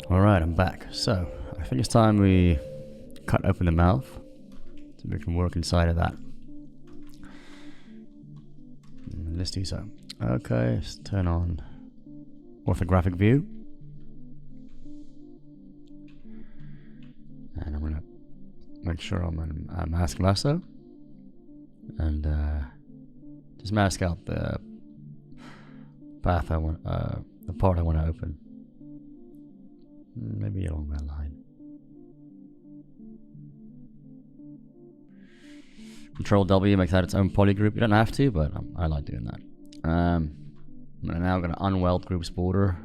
Alright, I'm back. So, I think it's time we cut open the mouth so we can work inside of that. Let's do so. Okay, let's turn on orthographic view. And I'm gonna make sure I'm on mask lasso. And just mask out the path I want, the part I want to open. Maybe along that line. Control W makes that its own poly group. You don't have to, but I like doing that. I'm now going to unweld groups border.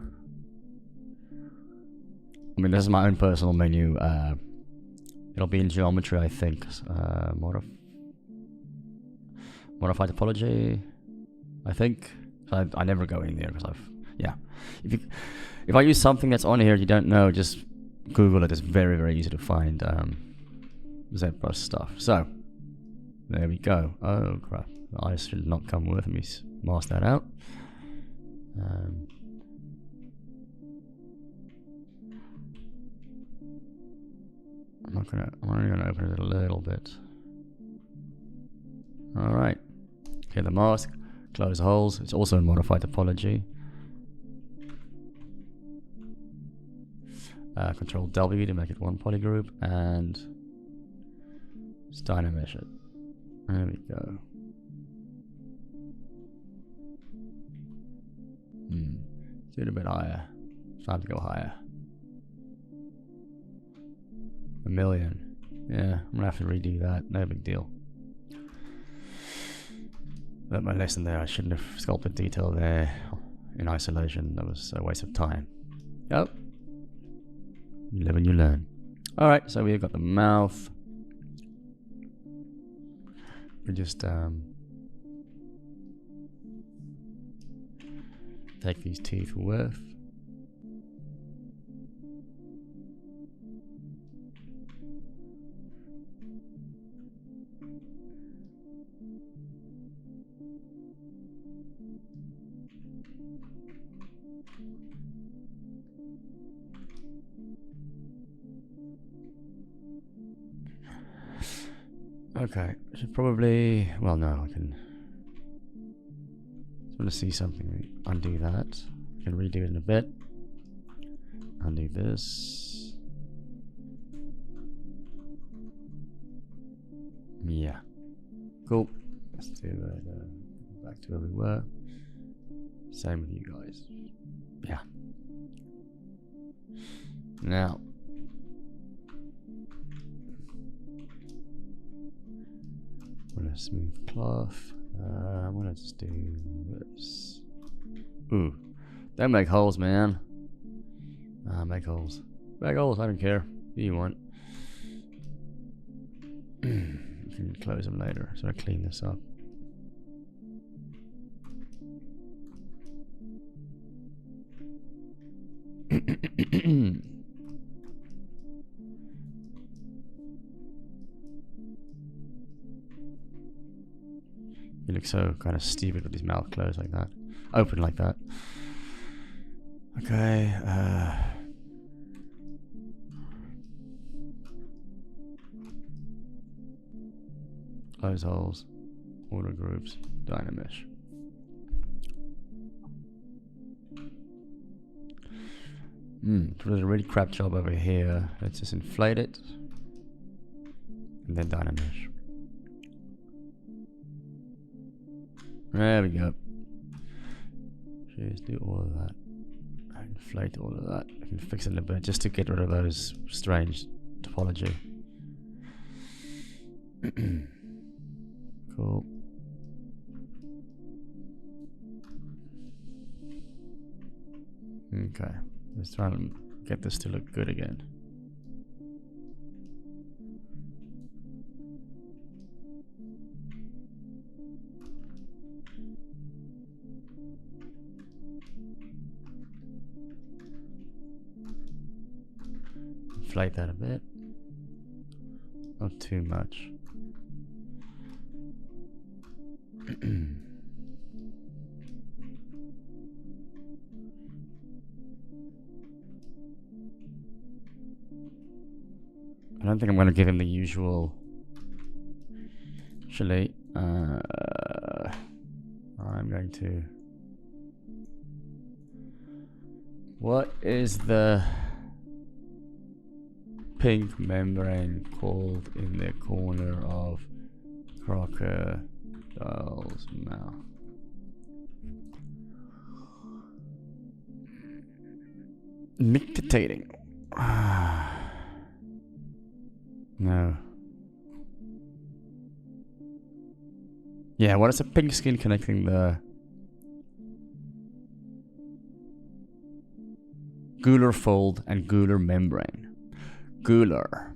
I mean, this is my own personal menu. It'll be in geometry, I think. Modify topology, I think. I never go in there because yeah. If I use something that's on here you don't know, just Google it. It's very, very easy to find Zbrush stuff. So there we go. Oh crap! The ice should not come with me. Mask that out. I'm only gonna open it a little bit. All right. Okay, the mask. Close holes. It's also in modify topology. Control W to make it one poly group, and let's dynamesh it. There we go. Do it a bit higher. It's time to go higher. 1,000,000. Yeah, I'm gonna have to redo that. No big deal. Learned my lesson there. I shouldn't have sculpted detail there in isolation. That was a waste of time. Yep. You live and you learn. Alright, so we've got the mouth. We just take these teeth with. Okay, I should probably, well no, I can, just want to see something, undo that, I can redo it in a bit, undo this, yeah, cool, let's do it, back to where we were, same with you guys, yeah, now, I'm gonna smooth cloth. I'm gonna just do this. Ooh, don't make holes, man. Make holes. Make holes. I don't care. Who you want? You can close them later. So I clean this up. He looks so kind of stupid with his mouth closed like that. Open like that. Okay, close holes, order groups, dynamesh. It was a really crap job over here. Let's just inflate it. And then dynamesh. There we go. Just do all of that. Inflate all of that. I can fix it in a bit just to get rid of those strange topology. Cool. Okay. Let's try and get this to look good again. Inflate that a bit. Not too much. don't think I'm going to give him the usual. Actually, I'm going to. What is the pink membrane called in the corner of crocodile's mouth? Nictitating. No. Yeah, what is a pink skin connecting the gular fold and gular membrane? Gular.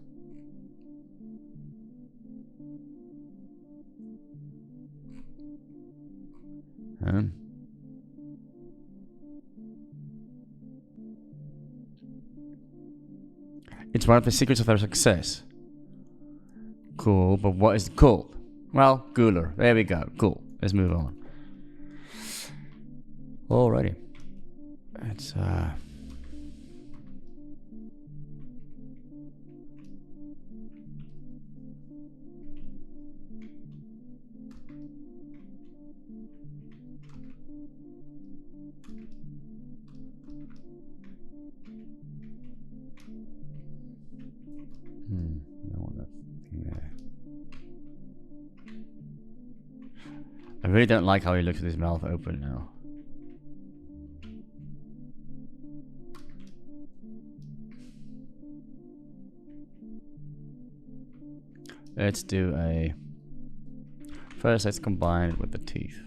It's one of the secrets of their success. Cool, but what is it called? Well, gular. There we go. Cool. Let's move on. Alrighty. It's I really don't like how he looks with his mouth open now. Let's do a... First, let's combine it with the teeth.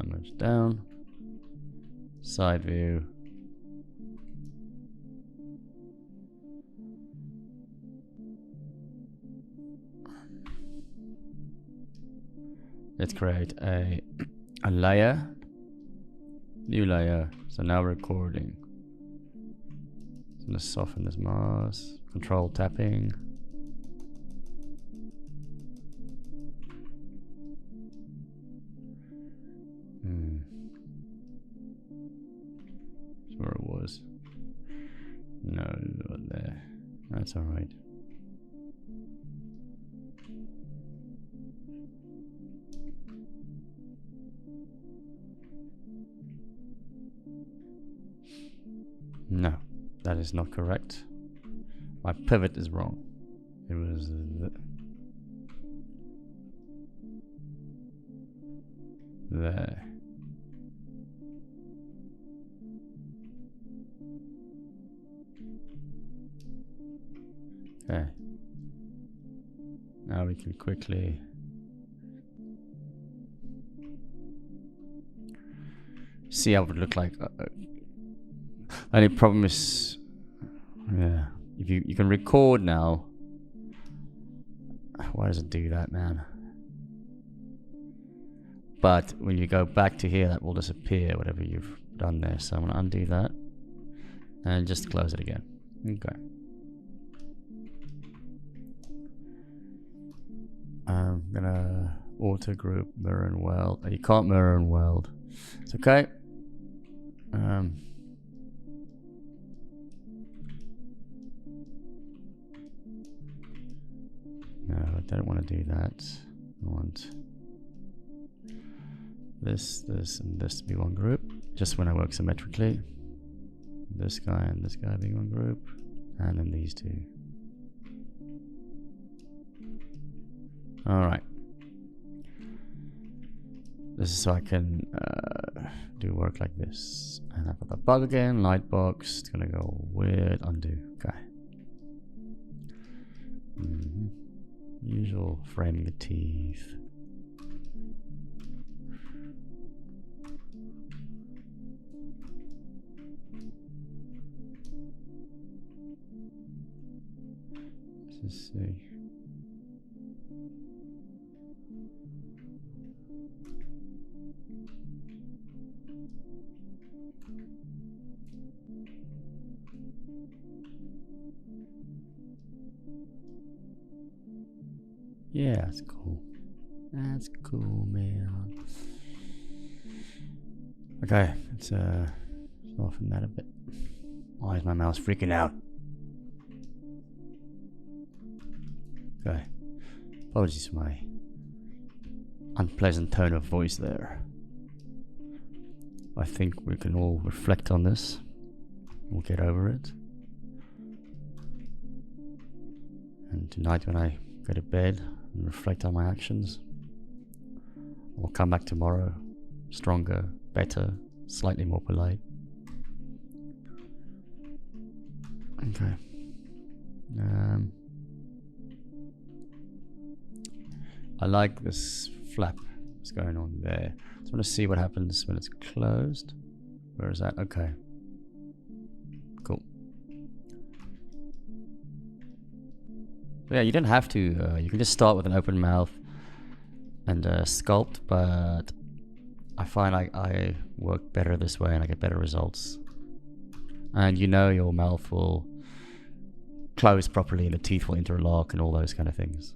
Moves down. Side view. Let's create a layer. New layer. So now we're recording. So let's soften this mask. Control tapping. That's where it was. No, not there. That's alright. No, that is not correct. My pivot is wrong. It was there. Okay. Now we can quickly see how it would look like. Only problem is, yeah, if you can record now. Why does it do that, man? But when you go back to here, that will disappear, whatever you've done there. So I'm gonna undo that and just close it again. Okay. I'm gonna auto group mirror and weld. You can't mirror and weld. It's okay. No, I don't want to do that. I want this, and this to be one group. Just when I work symmetrically. This guy and this guy being one group. And then these two. Alright. This is so I can do work like this. And I've got the bug again, light box. It's gonna go weird, undo. Okay. Usual framing the teeth. Let's just see. Yeah, that's cool. That's cool, man. Okay, let's soften that a bit. Why is my mouse freaking out? Okay. Apologies for my unpleasant tone of voice there. I think we can all reflect on this. We'll get over it. And tonight when I go to bed and reflect on my actions, I'll come back tomorrow stronger, better, slightly more polite. Okay. I like this flap that's going on there. Just want to see what happens when it's closed. Where is that? Okay. Cool. Yeah, you don't have to. You can just start with an open mouth and sculpt, but I find I work better this way and I get better results. And you know your mouth will close properly and the teeth will interlock and all those kind of things.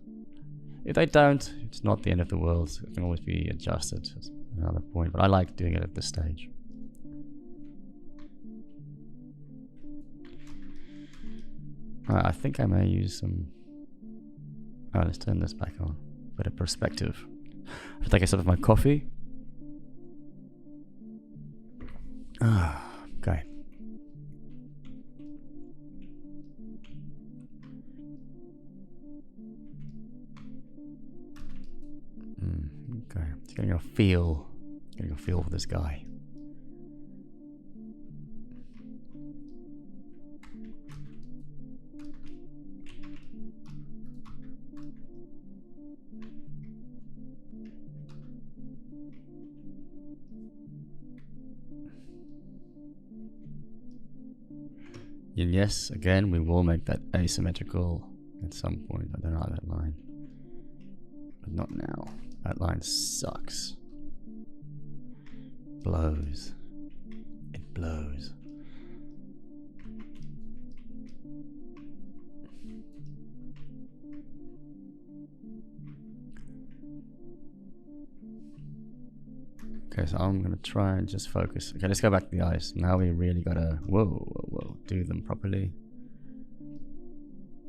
If they don't, it's not the end of the world. It can always be adjusted. That's another point, but I like doing it at this stage. I think I may use some... Oh, let's turn this back on. Bit of perspective. I should take a sip of my coffee. Okay. Okay, just getting a feel for this guy. And yes, again, we will make that asymmetrical at some point. I don't know that line. But not now. That line sucks. Blows. It blows. Okay, so I'm gonna try and just focus. Okay, let's go back to the eyes. Now we really gotta whoa, do them properly.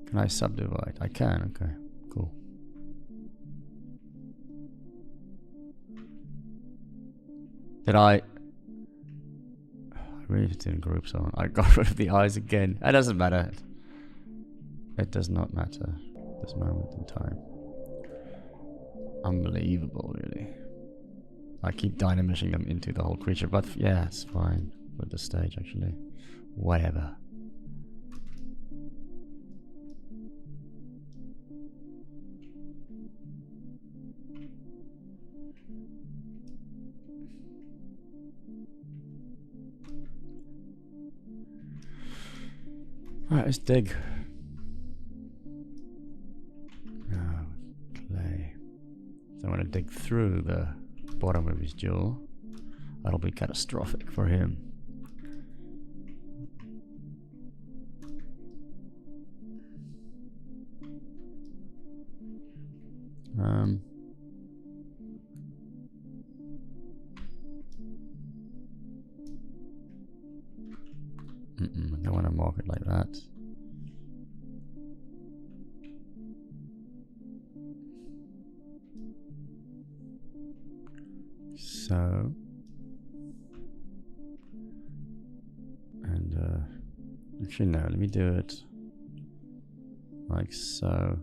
Can I subdivide? I can, okay, cool. Did I really didn't group someone. I got rid of the eyes again. It doesn't matter. It does not matter at this moment in time. Unbelievable, really. I keep dynamishing them into the whole creature, but yeah, it's fine with the stage actually. Whatever. Alright, let's dig. Oh, clay. So I want to dig through the bottom of his jaw. That'll be catastrophic for him. I don't want to mark it like that. So, and actually no, let me do it like so.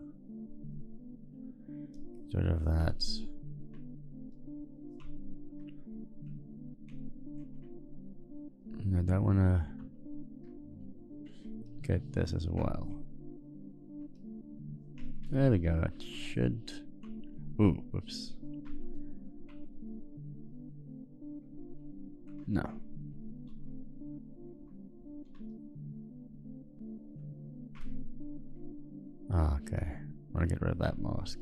Get rid of that. And I don't want to get this as well. There we go. It should. Ooh, whoops. No. Okay. I want to get rid of that mask.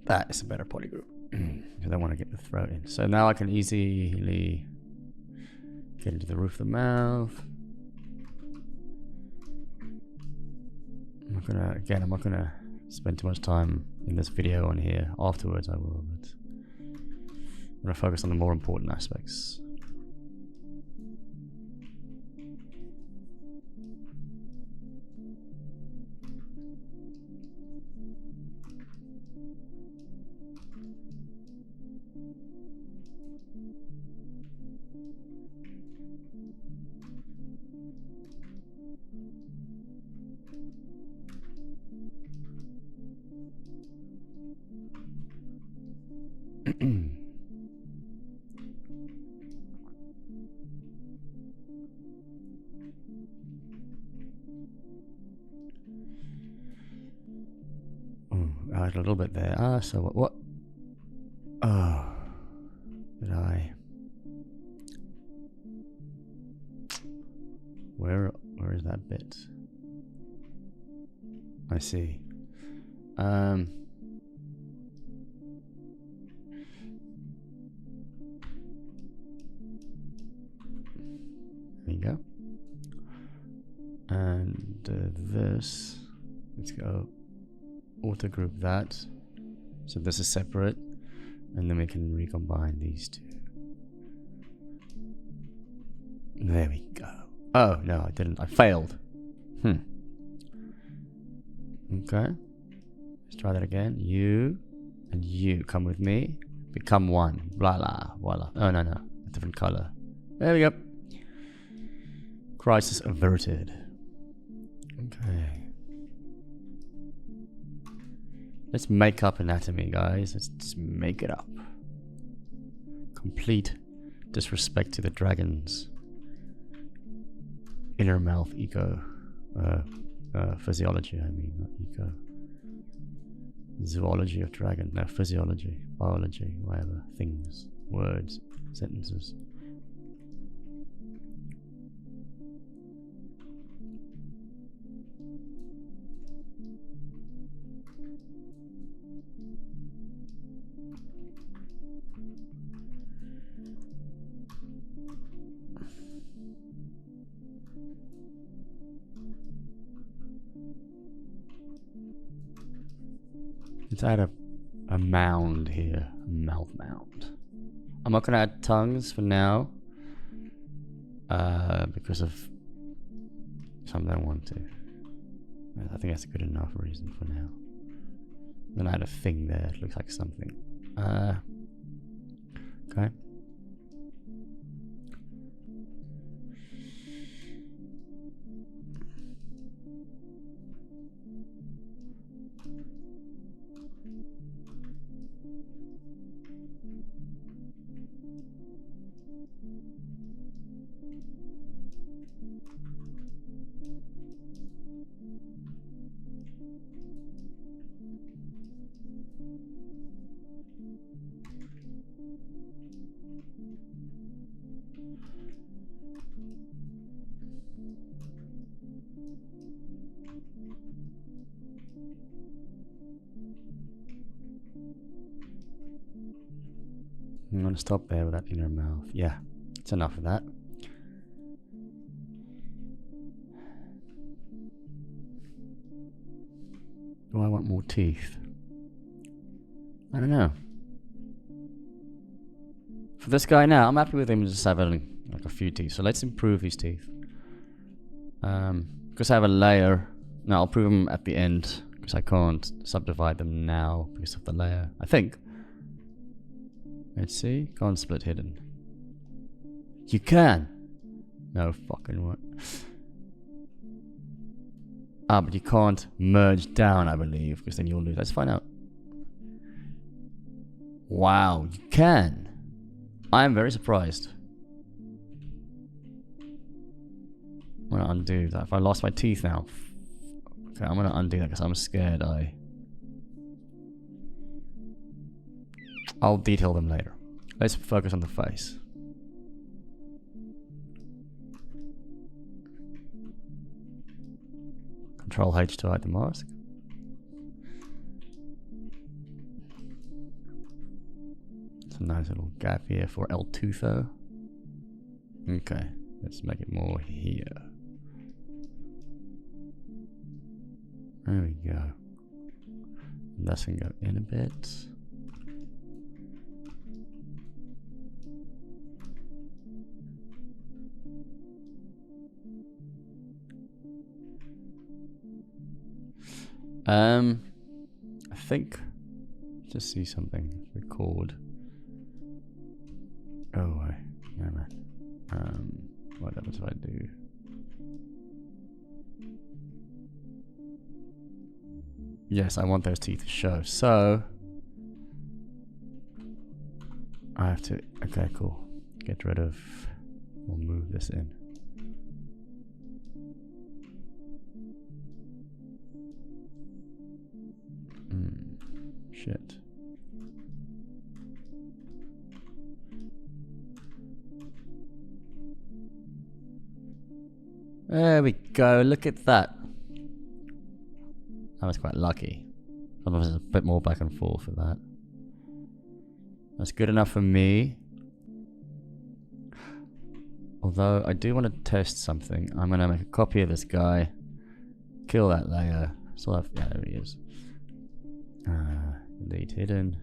That is a better polygroup. Because I want to get the throat in. So now I can easily get into the roof of the mouth. I'm not gonna spend too much time in this video on here. Afterwards I will, but I'm gonna focus on the more important aspects. A little bit there. Ah, so what? Oh, did I? Where is that bit? I see. There you go. And this, let's go auto group that. So this is separate, and then we can recombine these two. There we go. Oh no, I didn't. I failed. Okay. Let's try that again. You and you come with me. Become one. Blah blah. Voila. Oh no, a different color. There we go. Crisis averted. Okay. Let's make up anatomy, guys. Let's just make it up. Complete disrespect to the dragon's inner mouth eco. Physiology, I mean, not eco. Zoology of dragon. No, physiology, biology, whatever. Things, words, sentences. Let's add a mound here, a mouth mound. I'm not gonna add tongues for now, because of something I want to. I think that's a good enough reason for now. Then I add a thing there. It looks like something. Okay. I'm gonna stop there with that inner mouth. Yeah, it's enough of that. Do I want more teeth? I don't know. For this guy now, I'm happy with him just having like a few teeth. So let's improve these teeth. Because I have a layer. No, I'll improve them at the end because I can't subdivide them now because of the layer. I think. Let's see. Can't split hidden. You can. No fucking what. Ah, but you can't merge down, I believe, because then you'll lose. Let's find out. Wow, you can. I am very surprised. I'm gonna undo that. If I lost my teeth now. Okay, I'm gonna undo that because I'm scared I'll detail them later. Let's focus on the face. Control H to hide the mask. It's a nice little gap here for El Tufo. Okay, let's make it more here. There we go. And that's gonna go in a bit. I think just see something. Record. Oh wait, no man. What happens if I do? Yes, I want those teeth to show. So I have to. Okay, cool. Get rid of. We'll move this in. Shit. There we go. Look at that. That was quite lucky. Otherwise, a bit more back and forth for that. That's good enough for me. Although I do want to test something. I'm gonna make a copy of this guy. Kill that layer. Still have. Yeah, there he is. Delete hidden.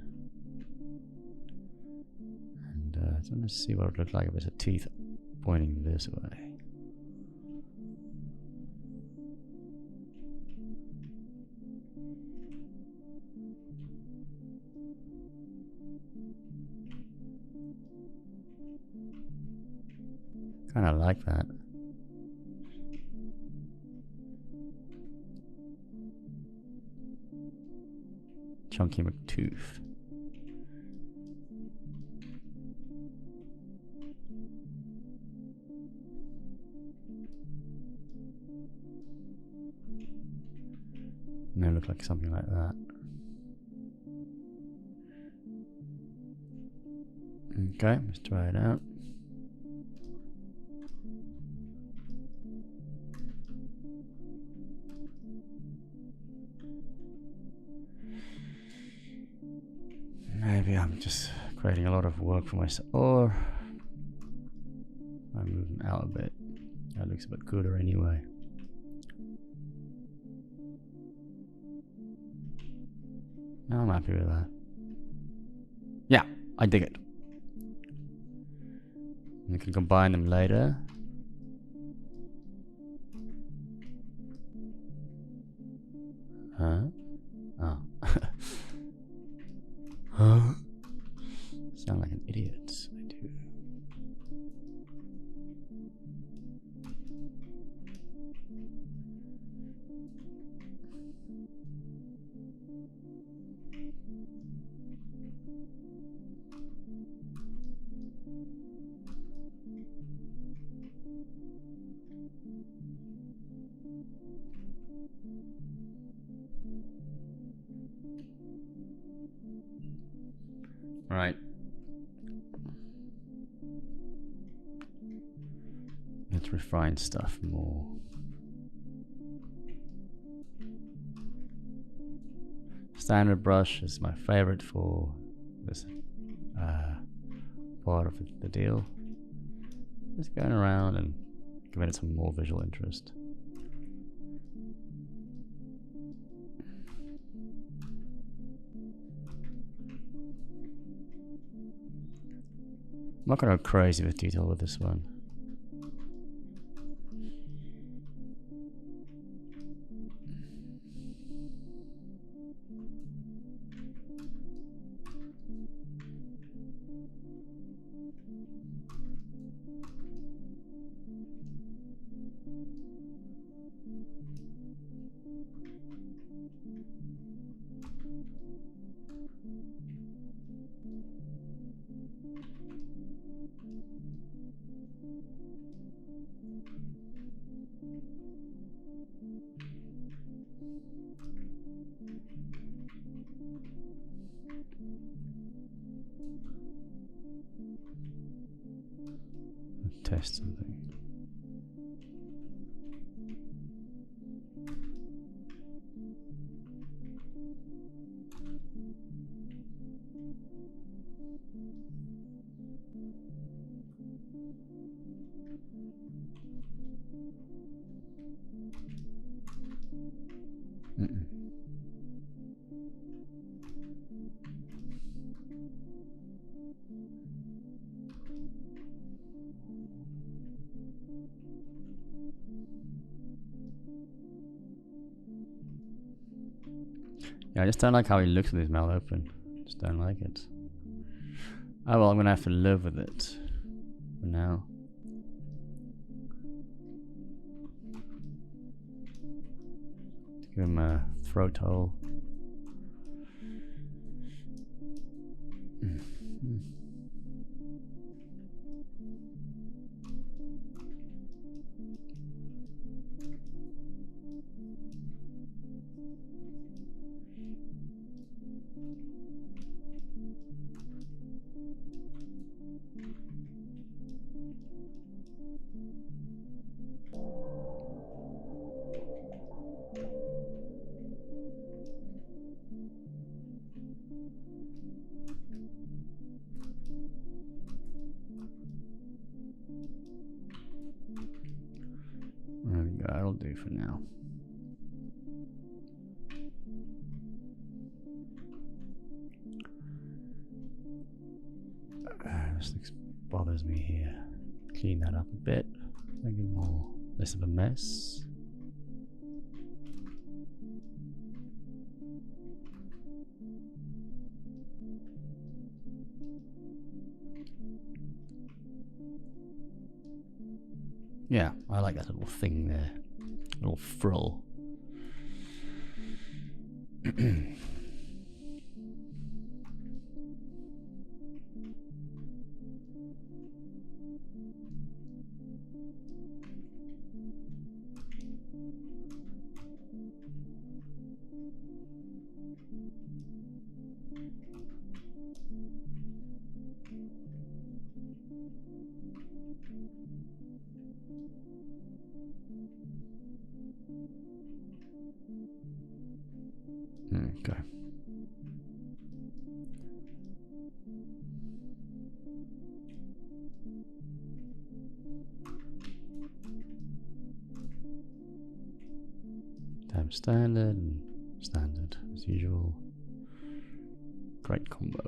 And I just want to see what it would look like if it's a teeth pointing this way. Kind of like that. Chunky McTooth. May look like something like that. Okay, let's try it out. Maybe I'm just creating a lot of work for myself, or I move them out a bit. That looks a bit gooder anyway. No, I'm happy with that. Yeah, I dig it. We can combine them later. Huh? Oh. Huh? Sound like an idiot. I do. Right. Let's refine stuff more. Standard brush is my favorite for this part of the deal. Just going around and giving it some more visual interest. I'm not going to go crazy with detail with this one. Test something. Yeah, I just don't like how he looks with his mouth open. Just don't like it. Oh well, I'm gonna have to live with it for now. Give him a throat hole. do for now. This bothers me here. Clean that up a bit. Make it more less of a mess. Yeah, I like that little thing there. Little frill. Okay. Damn standard and standard as usual. Great combo.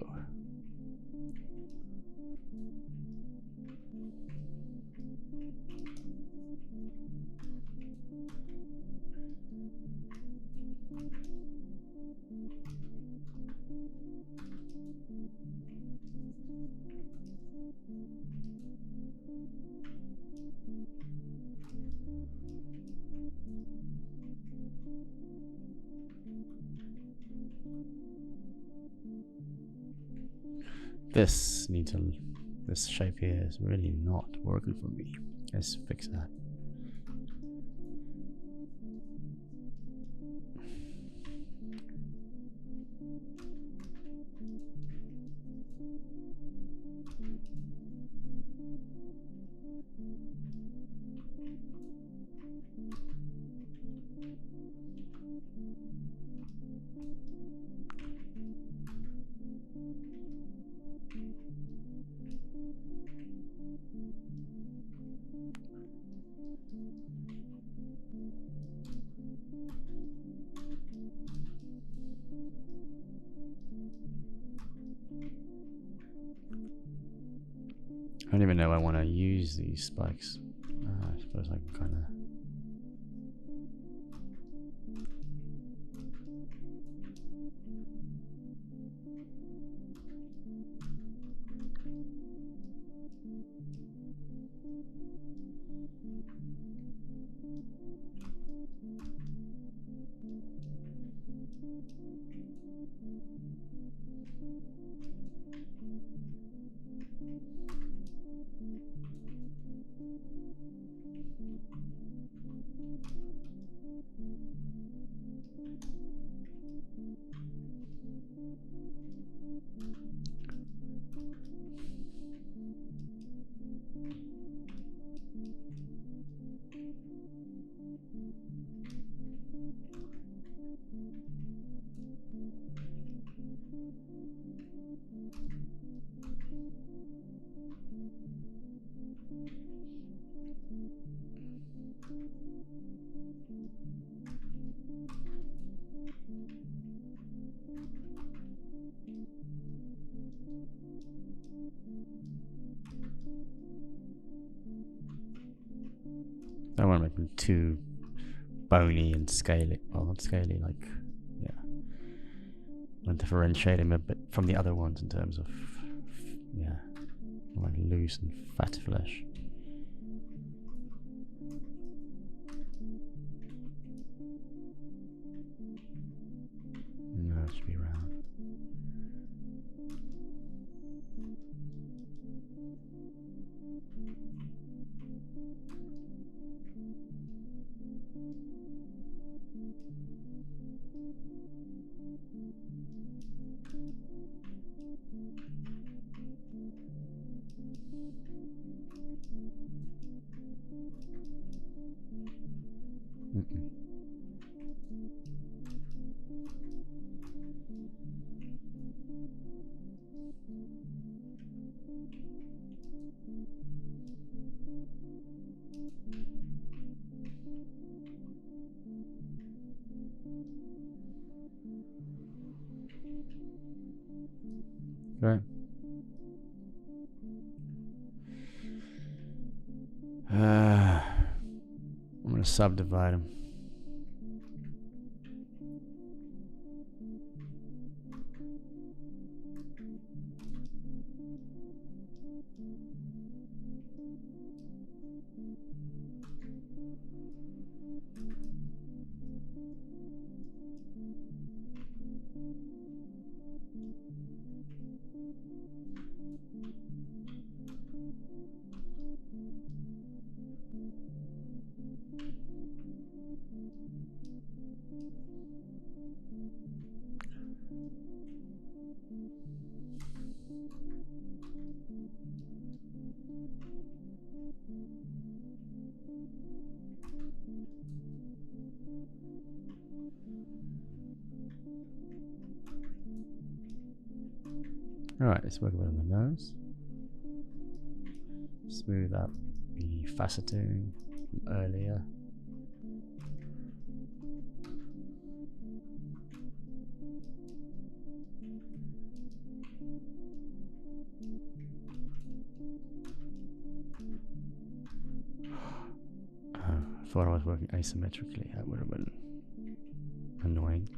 This shape here is really not working for me. Let's fix that. I don't even know I want to use these spikes. I suppose I can kind of... I don't want to make them too bony and scaly. Well, not scaly, like, yeah. And differentiate them a bit from the other ones in terms of, yeah, like loose and fat flesh. No, it should be round. Okay. I'm gonna subdivide them. Alright, let's work a bit on the nose. Smooth out the faceting from earlier. I thought I was working asymmetrically. That would have been annoying.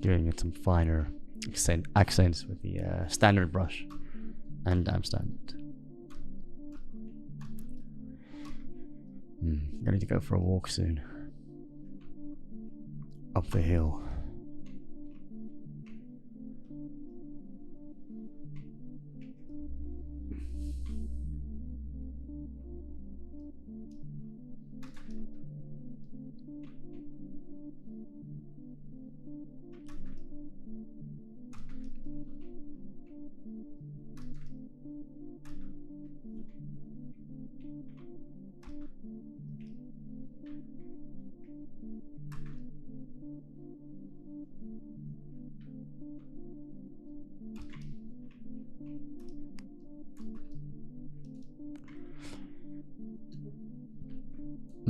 Giving it some finer accents with the standard brush and damp standard. I need to go for a walk soon. Up the hill.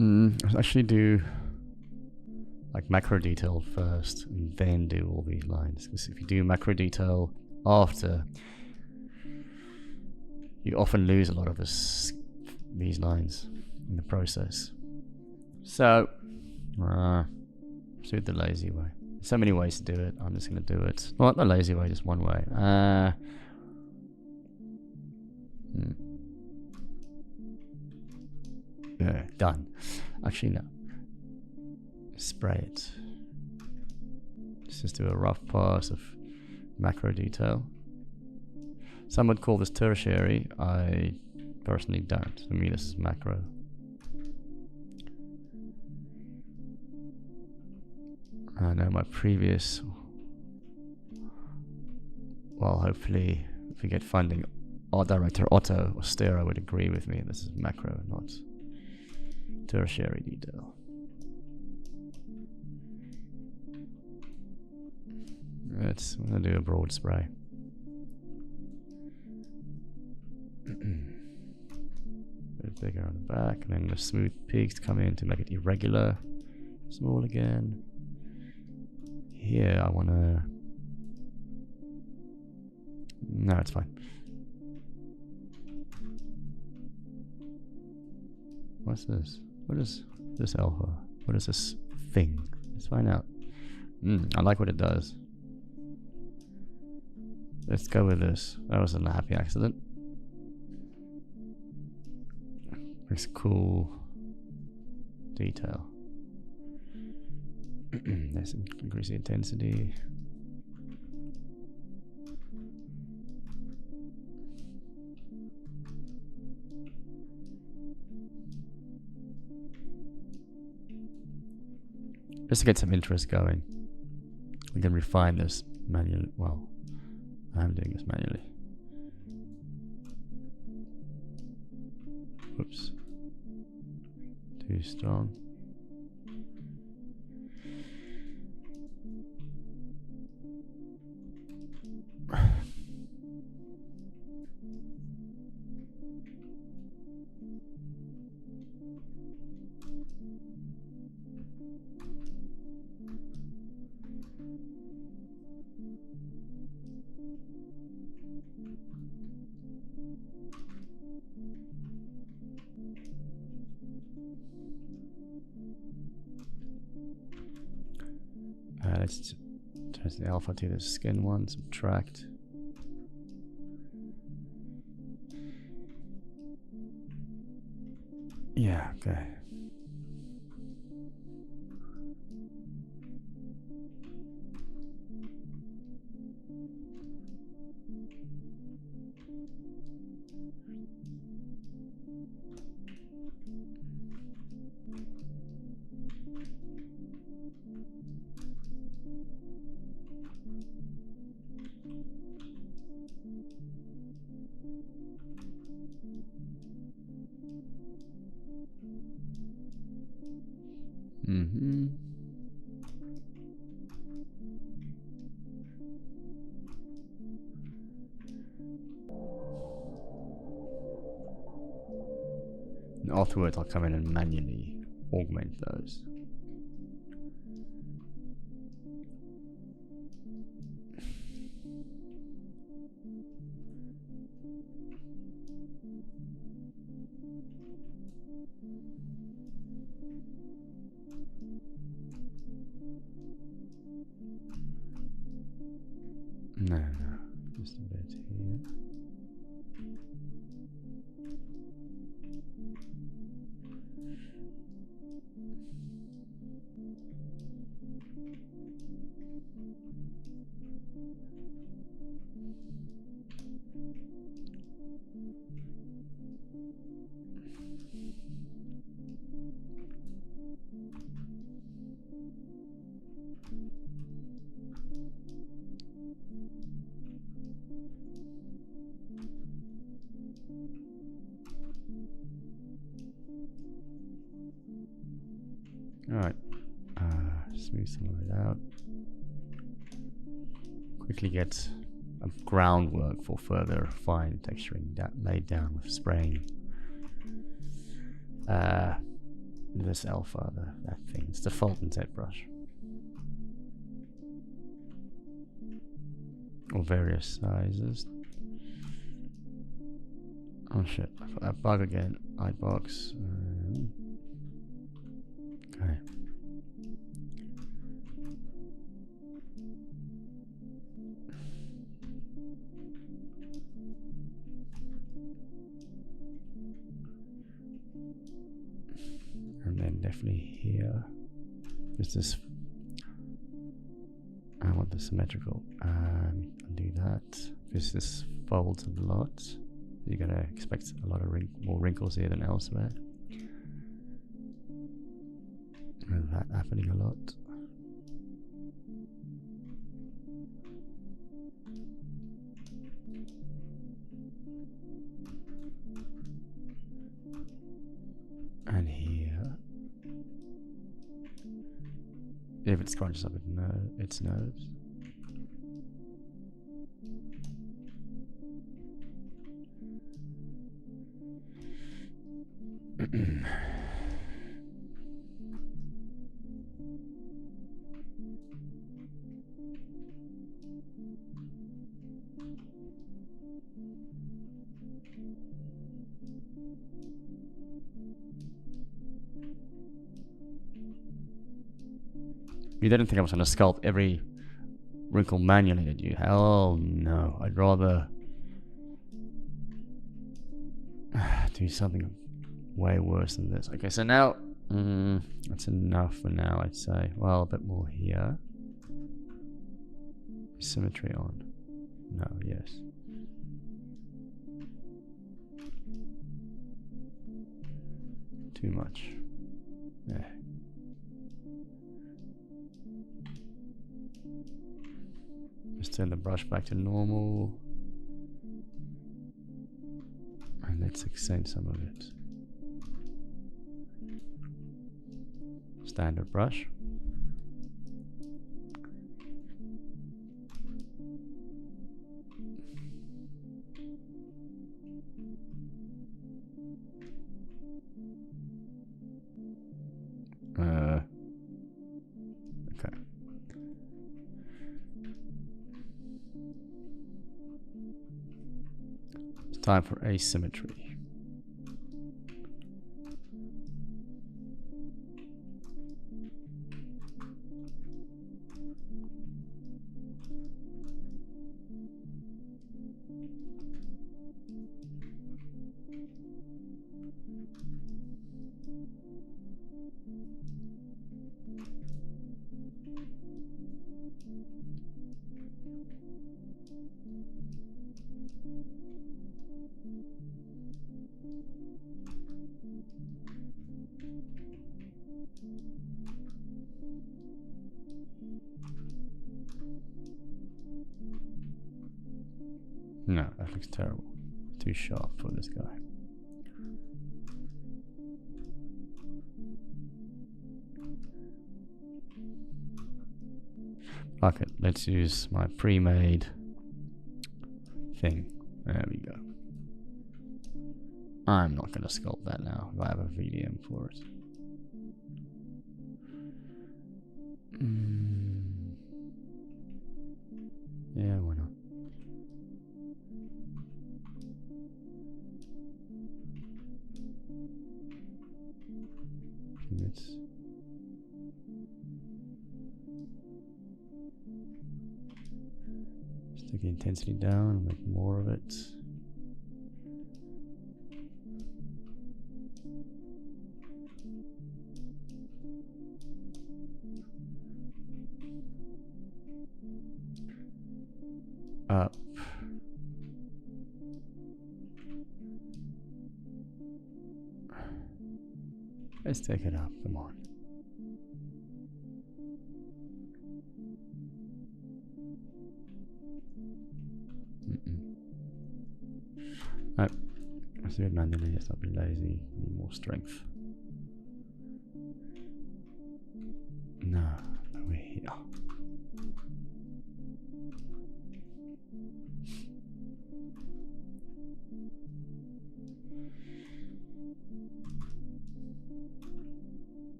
I actually do like macro detail first and then do all these lines, because if you do macro detail after, you often lose a lot of these lines in the process. So let's do it the lazy way. So many ways to do it. I'm just going to do it not the lazy way, just one way. Yeah, done. Actually, no. Spray it. Let's just do a rough pass of macro detail. Some would call this tertiary. I personally don't. For me, this is macro. I know my previous, well, hopefully, if we get funding, art director Otto or Stera would agree with me. This is macro, not tertiary detail. I'm gonna do a broad spray. bigger on the back, and then the smooth peaks come in to make it irregular. Small again. Here I wanna... No, it's fine. What's this? What is this alpha? What is this thing? Let's find out. I like what it does. Let's go with this. That was a happy accident. Makes a cool detail. Let's increase the intensity. Just to get some interest going. We can refine this manually. Well, I'm doing this manually. Whoops. Too strong. Let's change the alpha to the skin one, subtract. Yeah, okay. And afterwards I'll come in and manually augment those. No, just a bit here. Alright, smooth some of it out. Quickly get a groundwork for further fine texturing that laid down with spraying this alpha, that thing. It's the Fulton Zbrush. Or various sizes. Oh shit, I got that bug again. Lightbox. Okay. And then definitely here. There's this. I want the symmetrical. I'll do that because this folds a lot. You're gonna expect a lot of more wrinkles here than elsewhere. And that happening a lot. And here, if it scrunches up its nose. You didn't think I was gonna sculpt every wrinkle manually, did you? Hell no. I'd rather do something way worse than this. Okay, so now that's enough for now, I'd say. Well, a bit more here. Symmetry on. No, yes. Too much. Yeah. Just turn the brush back to normal. And let's accent some of it. Standard brush. Okay. It's time for asymmetry. No, that looks terrible. Too sharp for this guy. Fuck it, let's use my pre-made thing. There we go. I'm not gonna sculpt that now. I have a VDM for it. Yeah, why not? It's just take the intensity down and make more of it. Up. Let's take it up, come on. Nope. Let's do it manually, let's not be lazy, need more strength. No, over here.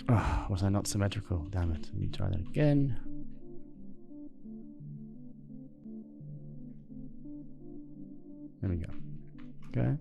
Oh, was I not symmetrical? Damn it. Let me try that again. There we go. Okay.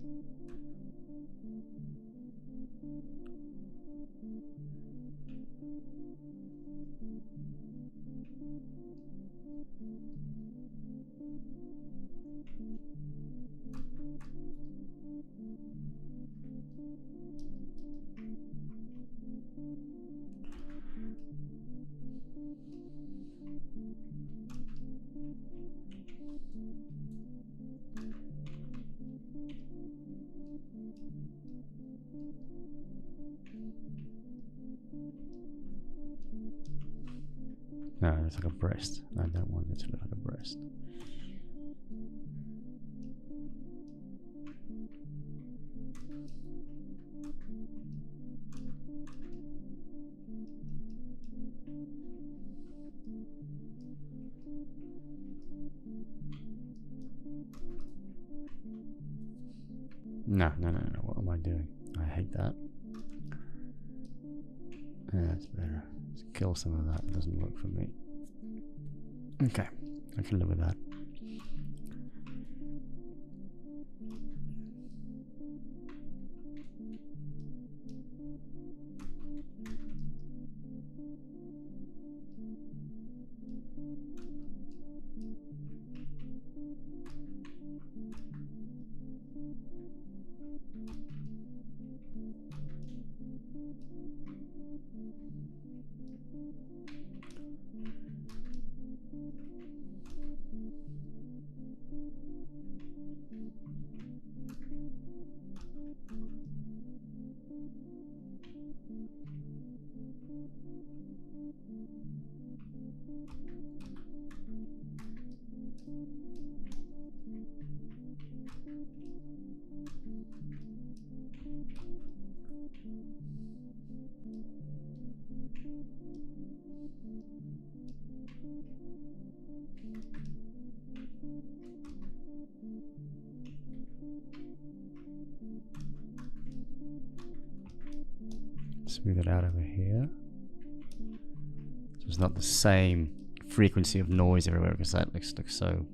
No, it's like a breast. I don't want it to look like a breast. No, what am I doing? I hate that. Yeah, that's better. Let's kill some of that. It doesn't work for me. Okay, I can live with that. Smooth it out over here. So it's not the same frequency of noise everywhere, because that looks so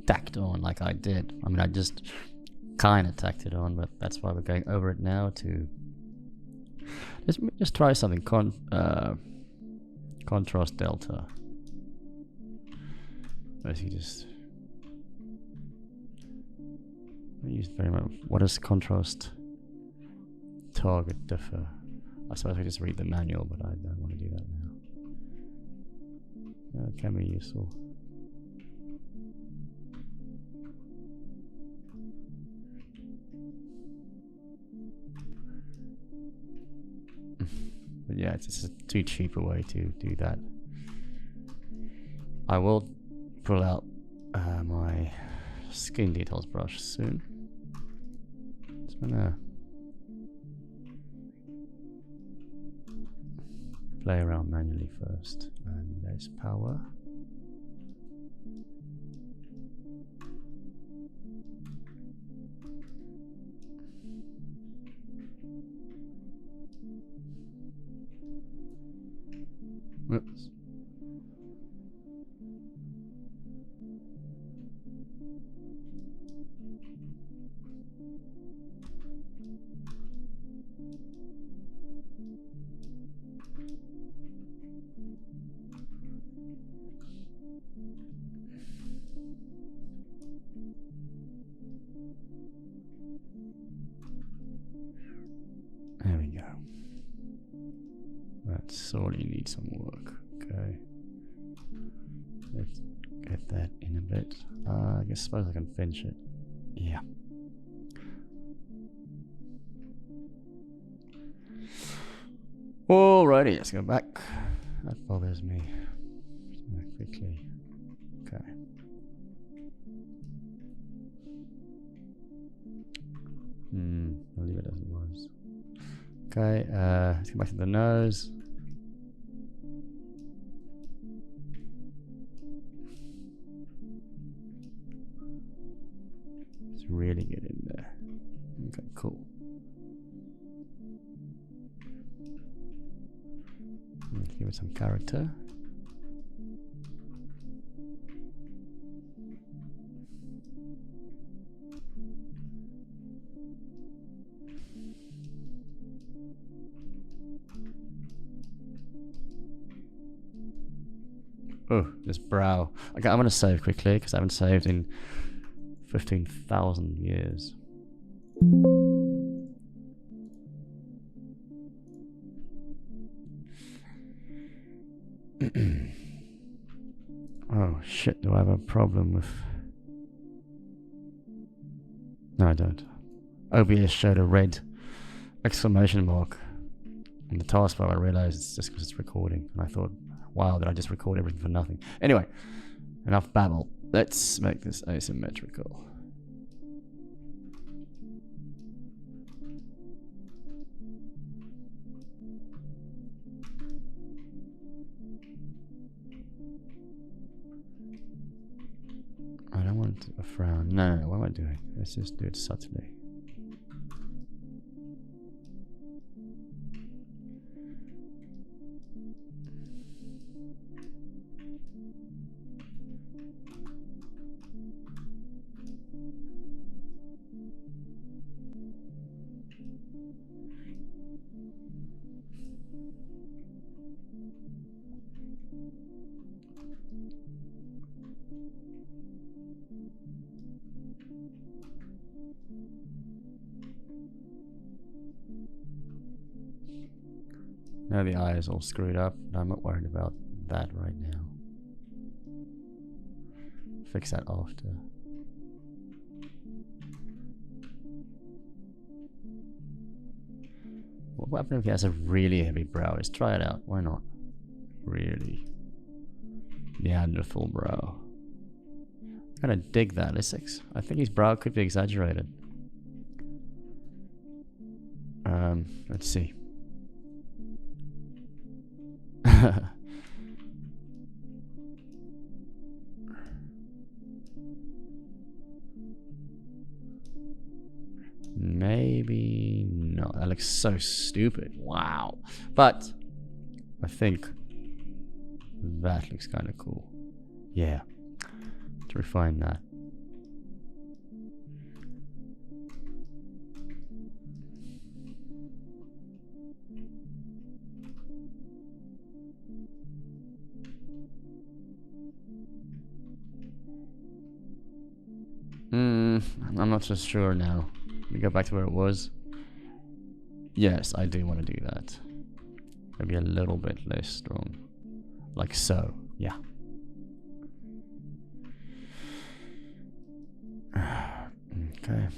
tacked on like I did. I mean, I just kind of tacked it on, but that's why we're going over it now to just try something. Contrast delta. Basically just I use very much. What does contrast target differ? I suppose I just read the manual, but I don't want to do that now. It can be useful. But yeah, it's just a too cheap a way to do that. I will pull out my skin details brush soon. Just gonna play around manually first, and there's power. Whoops. There we go. That sorely needs some work. Okay. Let's get that in a bit. I suppose I can finish it. Yeah. Alrighty, let's go back. That bothers me. Quickly. Okay. I'll leave it as it was. Okay, let's go back to the nose. Let's really get in there. Okay, cool. Let's give it some character. Oh, this brow. Okay, I'm gonna save quickly because I haven't saved in 15,000 years. Oh shit, do I have a problem with... No, I don't. OBS showed a red exclamation mark in the taskbar. I realized it's just because it's recording, and I thought, wow, did I just record everything for nothing? Anyway, enough babble. Let's make this asymmetrical. I don't want a frown. No, what am I doing? Let's just do it subtly. Now the eye is all screwed up, but I'm not worried about that right now. Fix that after. What happens if he has a really heavy brow? Let's try it out. Why not? Really Neanderthal brow. I kind of dig that. I think his brow could be exaggerated. Let's see. Maybe not. That looks so stupid. Wow. But I think that looks kind of cool. Yeah. To refine that. I'm not so sure now. Let me go back to where it was. Yes, I do want to do that. Maybe a little bit less strong. Like so. Yeah. Okay.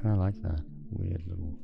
Kind of like that. Weird little...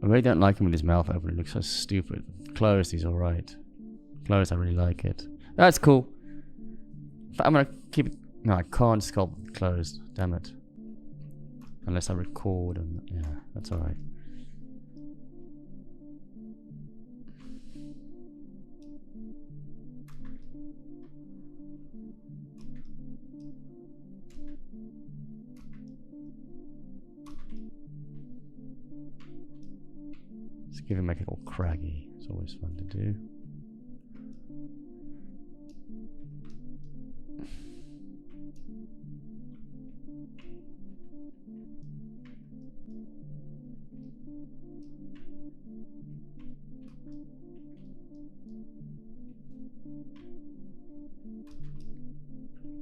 I really don't like him with his mouth open. It looks so stupid. Closed, he's alright. Closed, I really like it. That's cool. But I'm gonna keep it... No, I can't sculpt closed. Damn it. Unless I record and... Yeah, that's alright. Just give him, make it all craggy. It's always fun to do.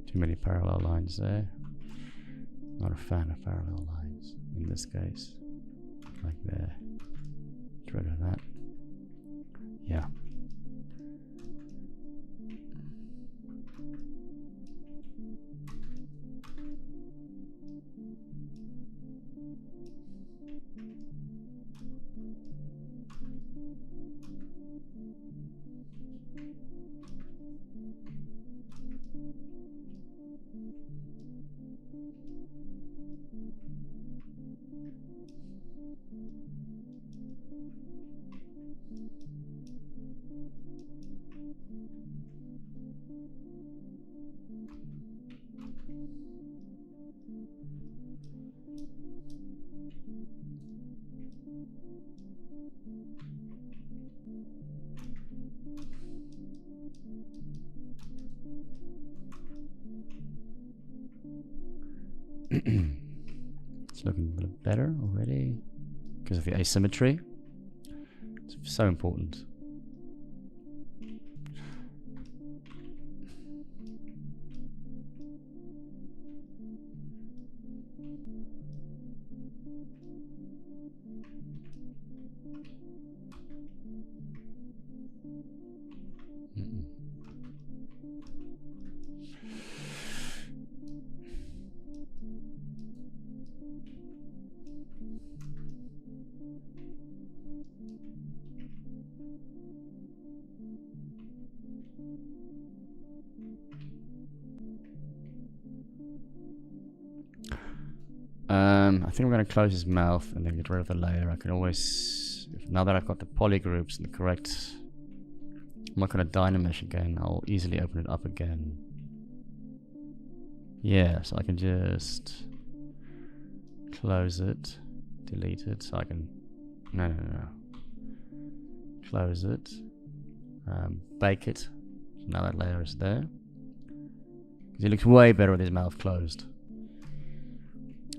Too many parallel lines there. Not a fan of parallel lines in this case. Like there. Get rid of that. Yeah. It's looking a bit better already because of the asymmetry. It's so important. I think I'm gonna close his mouth and then get rid of the layer. I can always, now that I've got the polygroups and the correct, I'm not gonna dynamesh again. I'll easily open it up again. Yeah, so I can just close it, delete it. So I can, no. Close it, bake it. So now that layer is there. He looks way better with his mouth closed.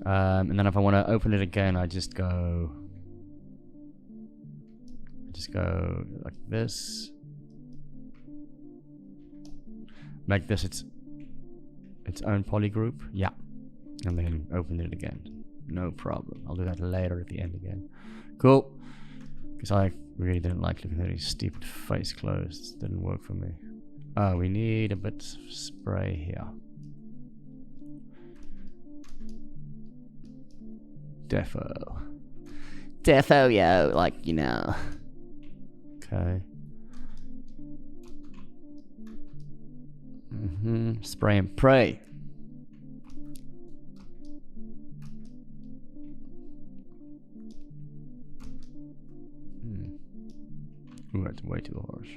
And then if I want to open it again, I just go like this. Make this its own polygroup. Yeah. And then open it again. No problem. I'll do that later at the end again. Cool. Because I really didn't like looking at his stupid face closed. It didn't work for me. Oh, we need a bit of spray here. Defo, yo, like, you know. Okay. Spray and pray. Ooh, that's way too harsh.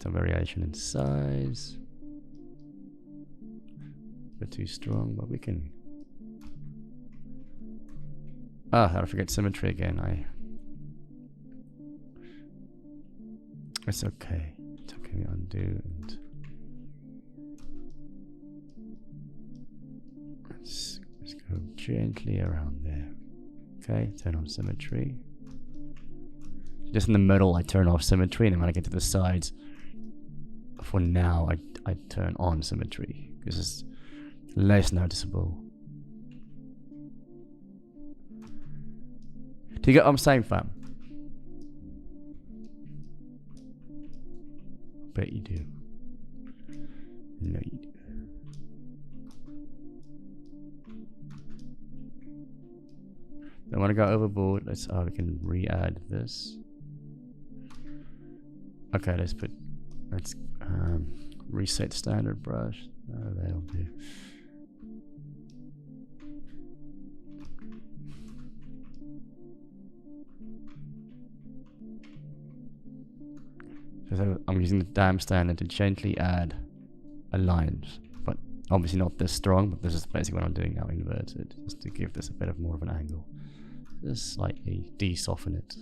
Some variation in size. A bit too strong, but we can. Ah, I forget symmetry again. It's okay. It's okay. We undo and let's go gently around there. Okay, turn on symmetry. Just in the middle, I turn off symmetry, and then when I get to the sides, for now, I turn on symmetry because it's less noticeable. Do you get what I'm saying, fam? I bet you do. No, you do. Don't want to go overboard. Let's. We can re-add this. Okay, let's reset standard brush. Oh, that'll do. So I'm using the dam standard to gently add a line, but obviously not this strong, but this is basically what I'm doing now, inverted, just to give this a bit of more of an angle. Just slightly de-soften it.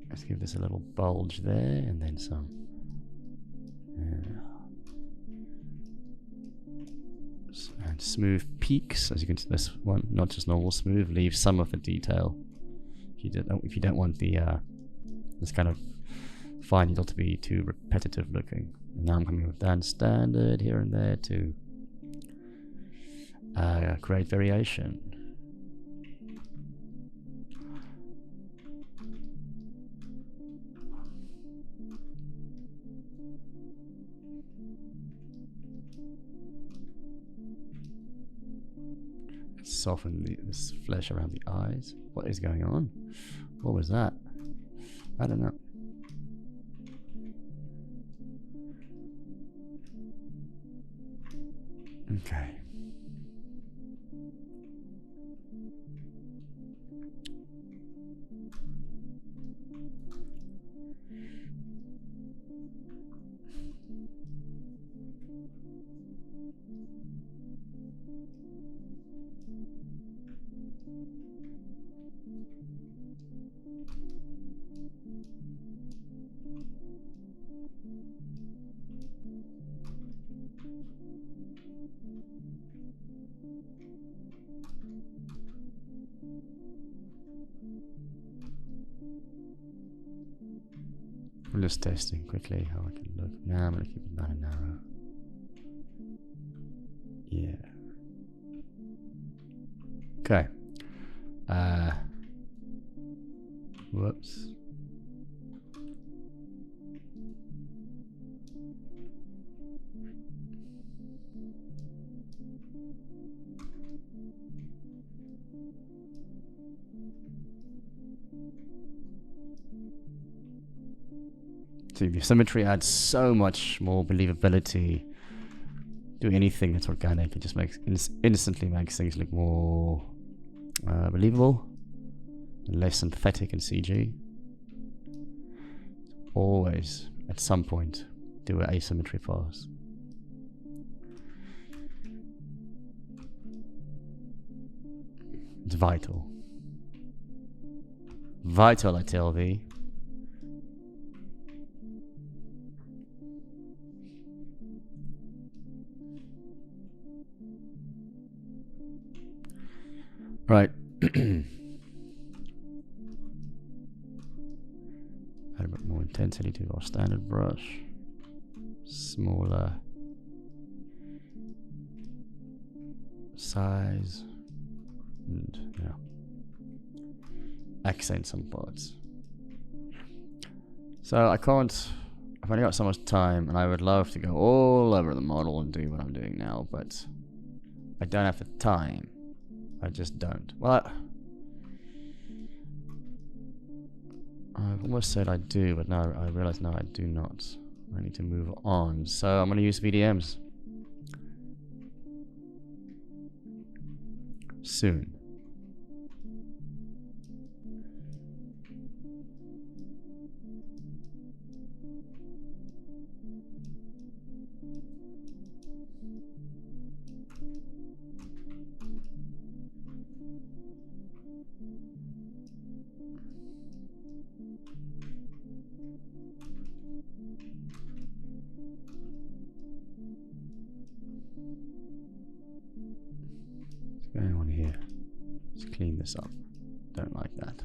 Let's give this a little bulge there, and then some. And smooth peaks, as you can see. This one, not just normal smooth, leave some of the detail. If you don't want the this kind of fine needle to be too repetitive looking. And now I'm coming with Dan standard here and there to create variation. Soften this flesh around the eyes. What is going on? What was that? I don't know. Okay. I'm just testing quickly how I can look. Now I'm going to keep it nice and narrow. Yeah. Okay. Whoops. So the symmetry adds so much more believability do anything that's organic. It just makes instantly makes things look more believable, less synthetic in CG. Always, at some point, do an asymmetry pass. It's vital. Vital, I tell thee. Right. Add a bit more intensity to our standard brush. Smaller size. And yeah. Accent some parts. So I can't. I've only got so much time, and I would love to go all over the model and do what I'm doing now, but I don't have the time. I just don't. Well, I've almost said I do, but now I realize now I do not. I need to move on. So I'm going to use VDMs soon. What's going on here? Let's clean this up. Don't like that.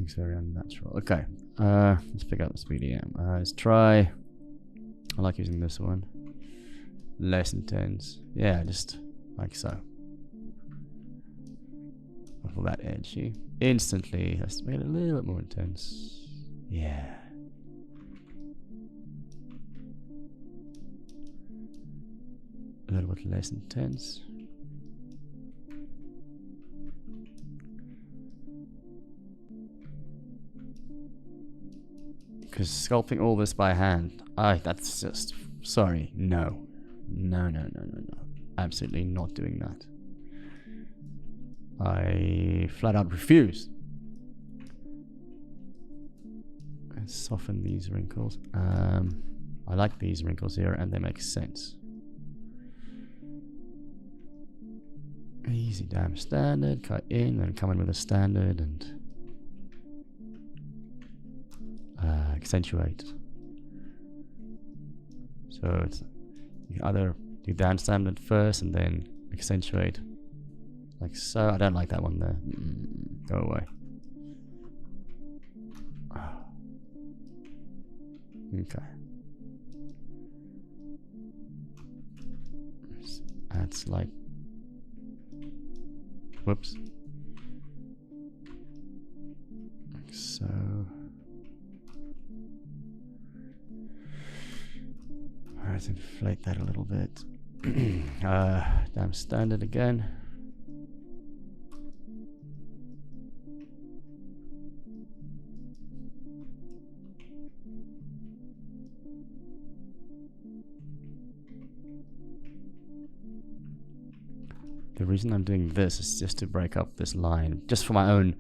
It's very unnatural. Okay, let's pick out this VDM. Let's try. I like using this one. Less intense. Yeah, just like so. Ruffle that edgy. Instantly, let's make it a little bit more intense. Yeah. A little bit less intense. Because sculpting all this by hand, that's just, sorry, no. No. Absolutely not doing that. I flat out refuse. Let's soften these wrinkles. I like these wrinkles here, and they make sense. Easy damn standard, cut in, then come in with a standard and accentuate. So it's you can either do down standard first and then accentuate, like so. I don't like that one there. Go away. Okay. Add slight. Whoops. Like so. Let's inflate that a little bit. Damn standard again. The reason I'm doing this is just to break up this line, just for my own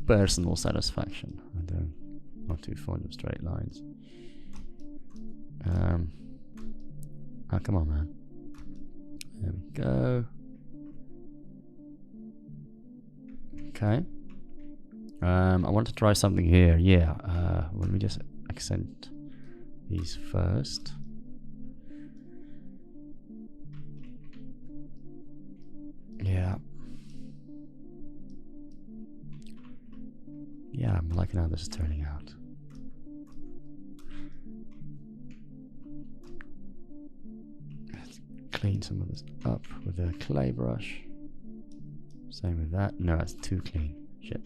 personal satisfaction. I'm not too fond of straight lines. Oh, come on, man. There we go. Okay. I want to try something here. Yeah. Let me just accent these first. Yeah. Yeah, I'm liking how this is turning out. Let's clean some of this up with a clay brush. Same with that. No, it's too clean. Shit.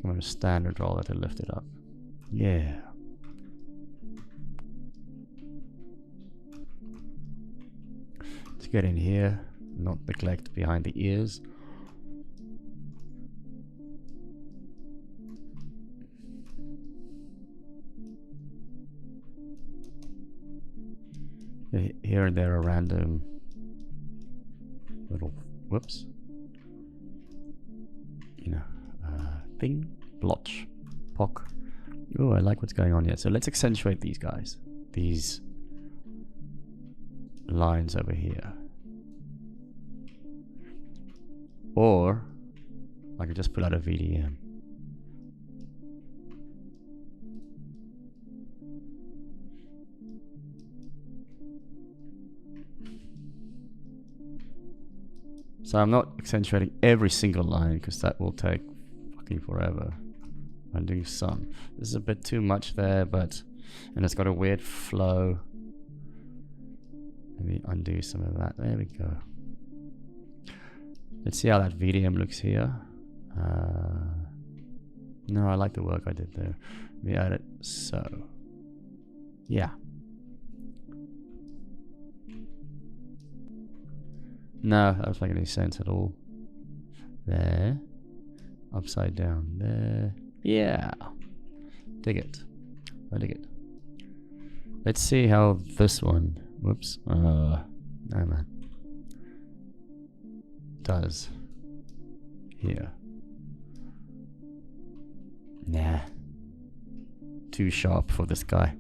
I'm on a standard roller to lift it up. Yeah. Let's get in here. Not neglect behind the ears. Here and there a random little, whoops, you know, thing, blotch, pock. Oh, I like what's going on here. So let's accentuate these guys, these lines over here. Or I could just pull out a VDM. So I'm not accentuating every single line because that will take fucking forever. I'm doing some. This is a bit too much there, but and it's got a weird flow. Let me undo some of that. There we go. Let's see how that VDM looks here. No, I like the work I did there. Let me add it. So, yeah. No, that doesn't make any sense at all. There. Upside down. There. Yeah. Dig it. I dig it. Let's see how this one. Whoops. No, man. Does. Here. Nah. Too sharp for this guy.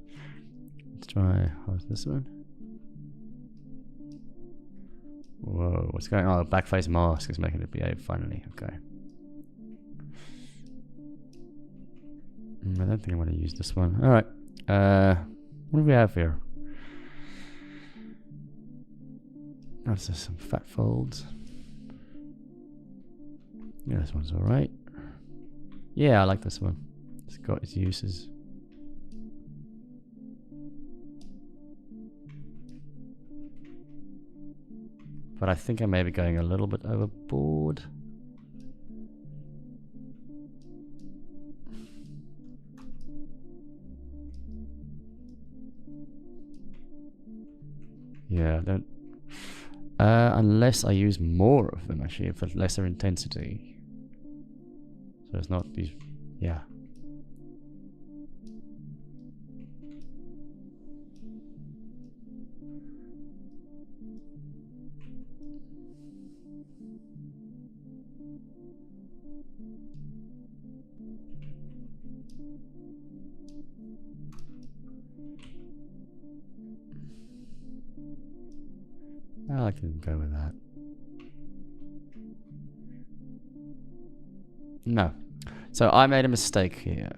Let's try. How's this one? Whoa, what's going on? Oh, backface mask is making it behave finally. Okay. I don't think I want to use this one. Alright. What do we have here? That's just some fat folds. Yeah, this one's alright. Yeah, I like this one. It's got its uses. But I think I may be going a little bit overboard. Yeah, don't. Unless I use more of them actually, for lesser intensity. So it's not these. Yeah. I can go with that. No. So I made a mistake here.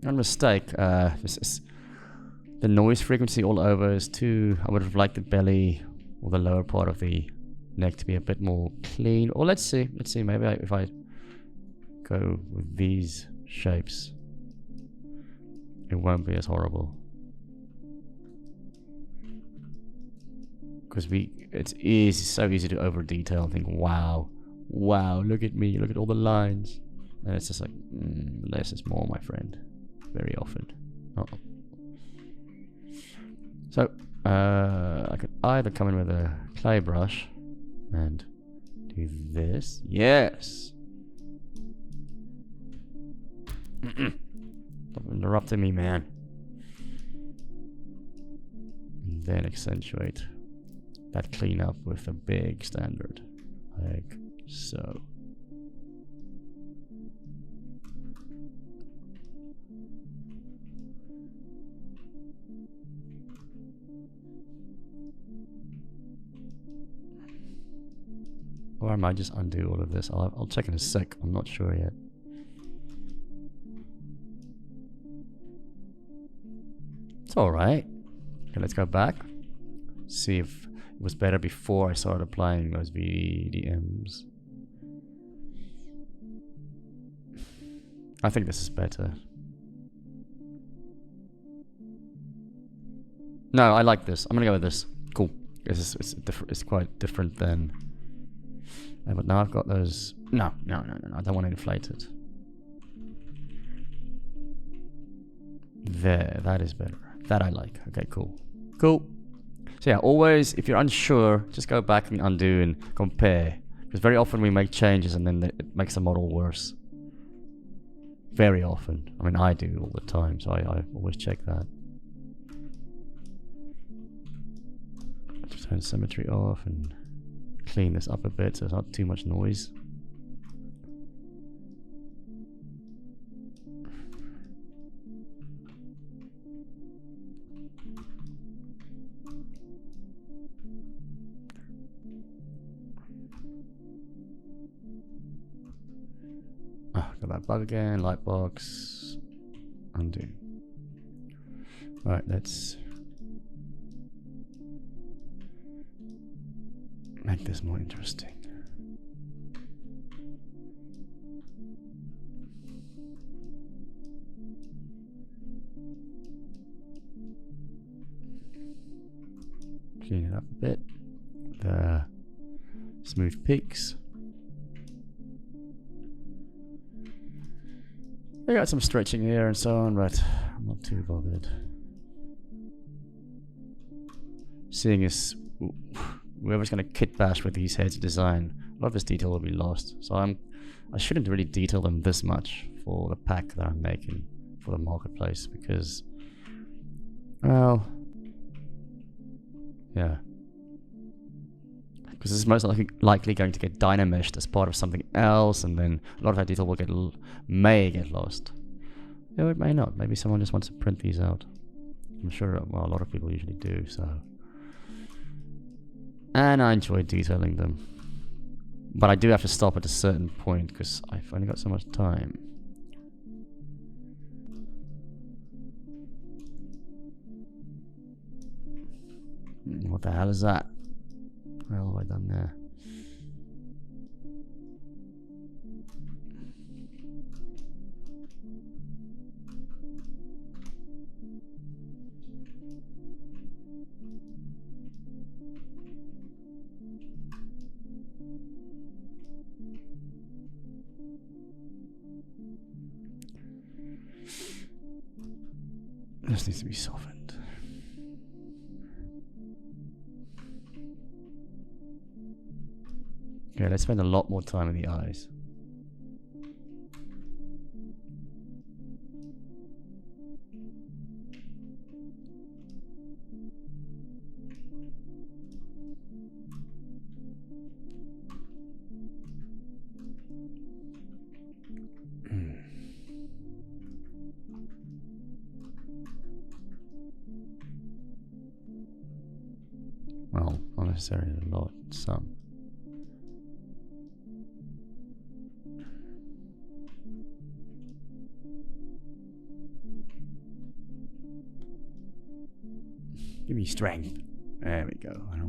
Not a mistake. This is the noise frequency all over is too. I would have liked the belly or the lower part of the neck to be a bit more clean. Or let's see. Let's see. Maybe if I go with these shapes, it won't be as horrible. Because it's so easy to over detail and think, wow, look at me, look at all the lines, and it's just like less is more, my friend, very often. So I could either come in with a clay brush and do this. Yes. Stop interrupting me, man. And then accentuate that cleanup with a big standard, like so. Or I might just undo all of this. I'll check in a sec. I'm not sure yet. It's all right. Okay, let's go back. See if it was better before I started applying those VDMs. I think this is better. No, I like this. I'm gonna go with this. Cool. It's quite different than. But now I've got those. No. I don't want to inflate it. There, that is better. That I like. Okay, cool. Cool. So yeah, always, if you're unsure, just go back and undo and compare. Because very often we make changes and then it makes the model worse. Very often. I mean, I do all the time, so I always check that. turn symmetry off and clean this up a bit so it's not too much noise. Got that bug again, lightbox, undo. Alright, let's make this more interesting. Clean it up a bit. The smooth peaks. I got some stretching here and so on, but I'm not too bothered. Seeing as whoever's going to kit bash with these heads design, a lot of this detail will be lost. So I shouldn't really detail them this much for the pack that I'm making for the marketplace because, well, yeah. Because this is most likely going to get dynameshed as part of something else, and then a lot of that detail will may get lost. Yeah, it may not. Maybe someone just wants to print these out. I'm sure, well, a lot of people usually do, so. And I enjoy detailing them. But I do have to stop at a certain point, because I've only got so much time. What the hell is that? What have I done there? This needs to be softened. Okay, let's spend a lot more time in the eyes. Well, not necessarily a lot, some. Give me strength. There we go. I don't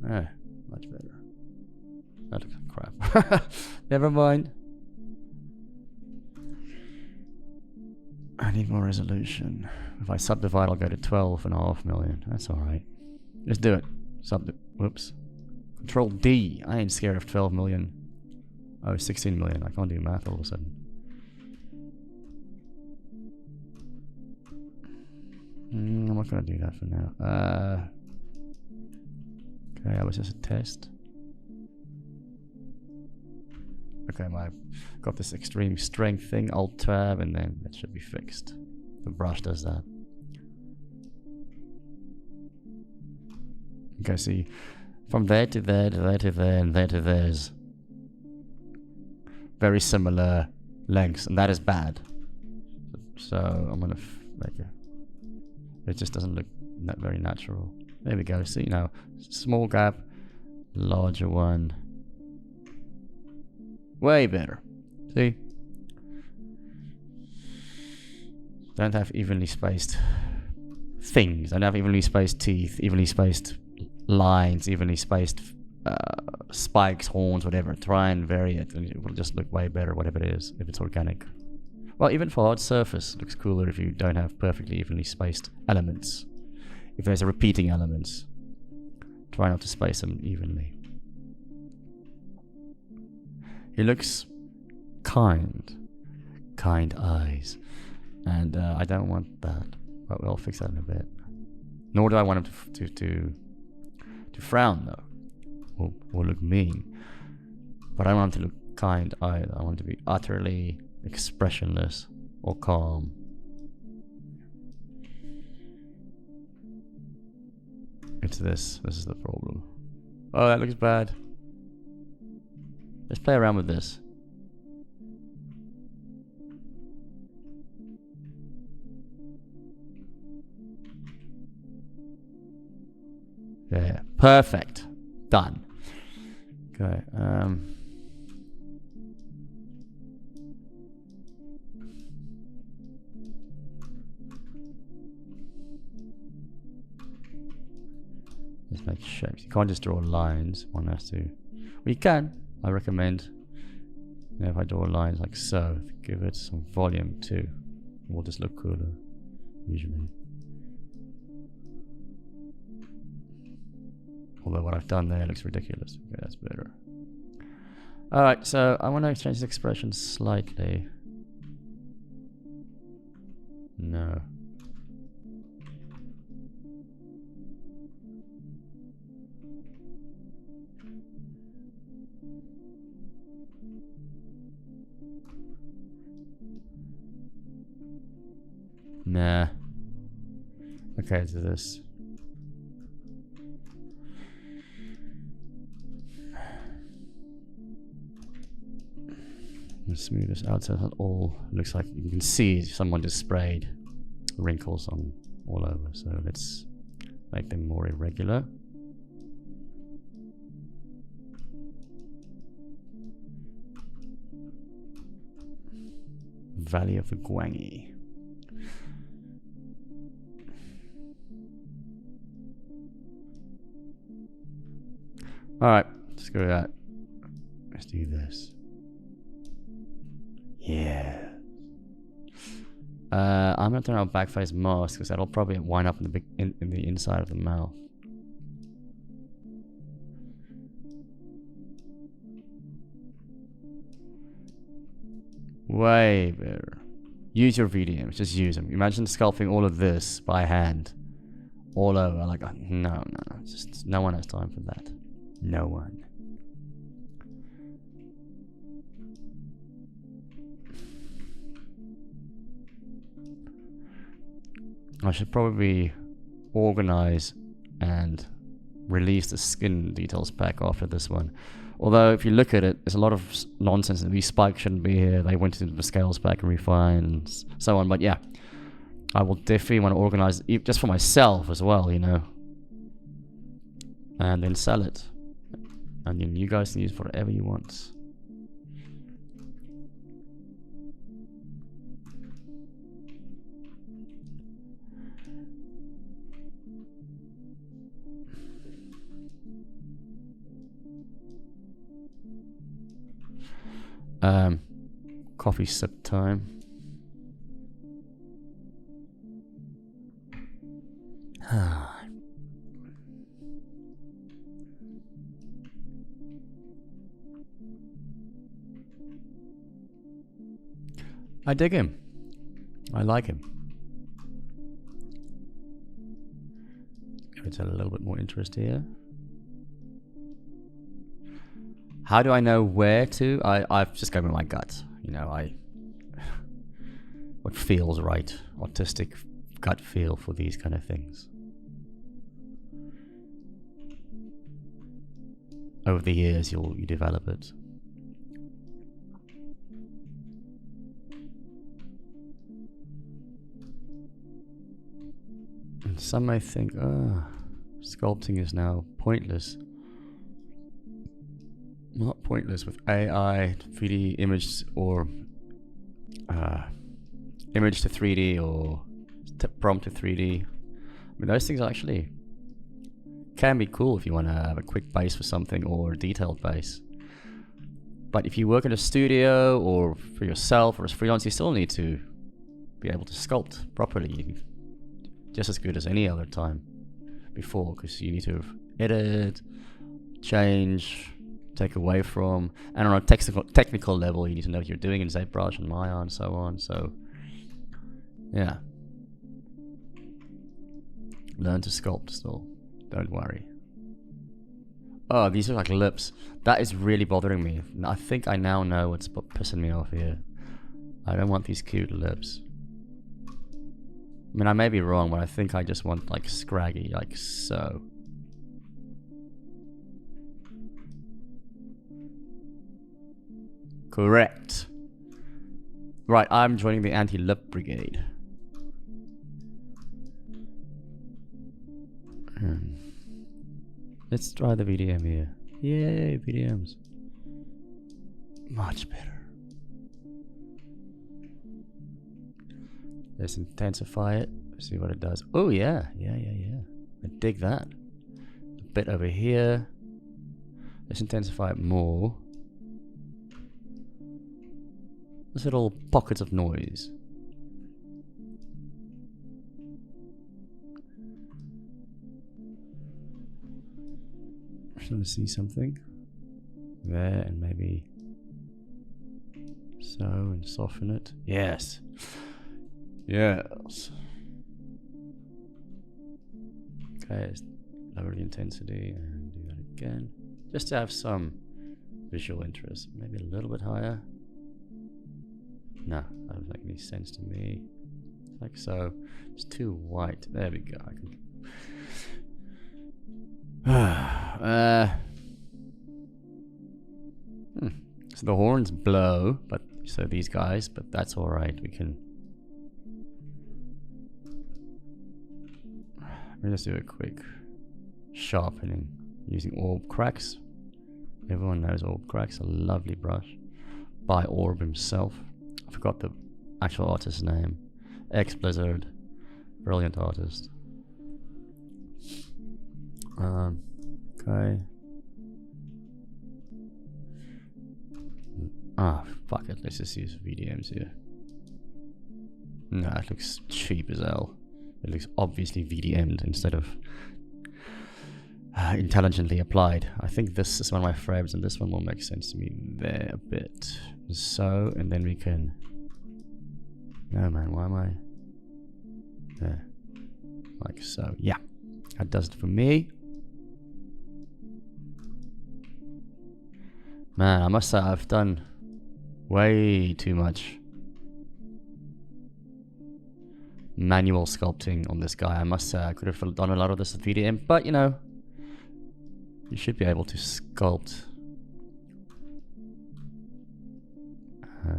wanna. Much better. That looks like crap. Never mind. I need more resolution. If I subdivide, I'll go to 12.5 million. That's alright. Let's do it. Whoops. Control D. I ain't scared of 12 million. Oh, 16 million. I can't do math all of a sudden. I'm not gonna do that for now. Okay, that was just a test. Okay, I got this extreme strength thing, Alt Tab, and then that should be fixed. The brush does that. Okay, see, from there to there, to there to there, and there to there's very similar lengths, and that is bad. So I'm gonna make it. It just doesn't look very natural. There we go. See now, small gap, larger one. Way better. See? Don't have evenly spaced things. Don't have evenly spaced teeth, evenly spaced lines, evenly spaced spikes, horns, whatever. Try and vary it, and it will just look way better, whatever it is, if it's organic. Well, even for hard surface, it looks cooler if you don't have perfectly evenly spaced elements. If there's a repeating elements, try not to space them evenly. He looks kind eyes, and I don't want that. But we'll fix that in a bit. Nor do I want him to frown though, or look mean. But I don't want him to look kind either. I want him to be utterly expressionless or calm. It's this. This is the problem. Oh, that looks bad. Let's play around with this. Yeah, perfect. Done. Okay. Let's make shapes. You can't just draw lines. One has to. Well, you can. I recommend. You know, if I draw lines like so, give it some volume too. It will just look cooler, usually. Although what I've done there looks ridiculous. Okay, that's better. Alright, so I want to change this expression slightly. No. Nah. Okay, to this. Let's smooth this out so that all looks like you can see someone just sprayed wrinkles on all over. So let's make them more irregular. Valley of the Gwangi. Alright, screw that. Let's do this. Yeah. I'm gonna turn on back face mask because that'll probably wind up in the in the inside of the mouth. Way better. Use your VDMs, just use them. Imagine sculpting all of this by hand, all over. Like, no, just no one has time for that. No one. I should probably organize and release the skin details pack after this one. Although, if you look at it, there's a lot of nonsense. These spikes shouldn't be here. They went into the scales pack and refine and so on. But yeah, I will definitely want to organize just for myself as well, you know. And then sell it. And then you guys can use it for whatever you want. Coffee sip time. I dig him. I like him. Give it a little bit more interest here. How do I know where to? I've just gone with my gut. You know, what feels right. Autistic gut feel for these kind of things. Over the years, you develop it. And some may think, sculpting is now pointless. Not pointless with AI, 3D image, or image to 3D, or prompt to 3D. I mean, those things actually can be cool if you want to have a quick base for something or a detailed base. But if you work in a studio or for yourself or as freelance, you still need to be able to sculpt properly, just as good as any other time before, because you need to edit, change, take away from, and on a technical level, you need to know what you're doing in Zbrush and Maya and so on. So, yeah, learn to sculpt still. Don't worry. Oh, these are like lips. That is really bothering me. I think I now know what's pissing me off here. I don't want these cute lips. I mean, I may be wrong, but I think I just want like scraggy, like so. Correct. Right, I'm joining the anti-lip brigade. Let's try the VDM here. Yay, VDMs. Much better. Let's intensify it. See what it does. Oh yeah. I dig that. A bit over here. Let's intensify it more. There's little pockets of noise. I'm trying to see something there, and maybe so, and soften it. Yes. Yes. Okay, let's lower the intensity and do that again. Just to have some visual interest. Maybe a little bit higher. No, that doesn't make any sense to me. Like so. It's too white. There we go. I can. So the horns blow, but so these guys, but that's alright. We can. Let me just do a quick sharpening using orb cracks. Everyone knows orb cracks, a lovely brush by Orb himself. I forgot the actual artist's name. Blizzard, brilliant artist. Okay. Ah, fuck it. Let's just use VDMs here. Nah, it looks cheap as hell. It looks obviously VDM'd instead of intelligently applied. I think this is one of my frames, and this one will make sense to me there a bit. So, and then we can. No, man, why am I there? Like so. Yeah, that does it for me. Man, I must say I've done way too much manual sculpting on this guy. I must say I could have done a lot of this with VDM, but you know, you should be able to sculpt.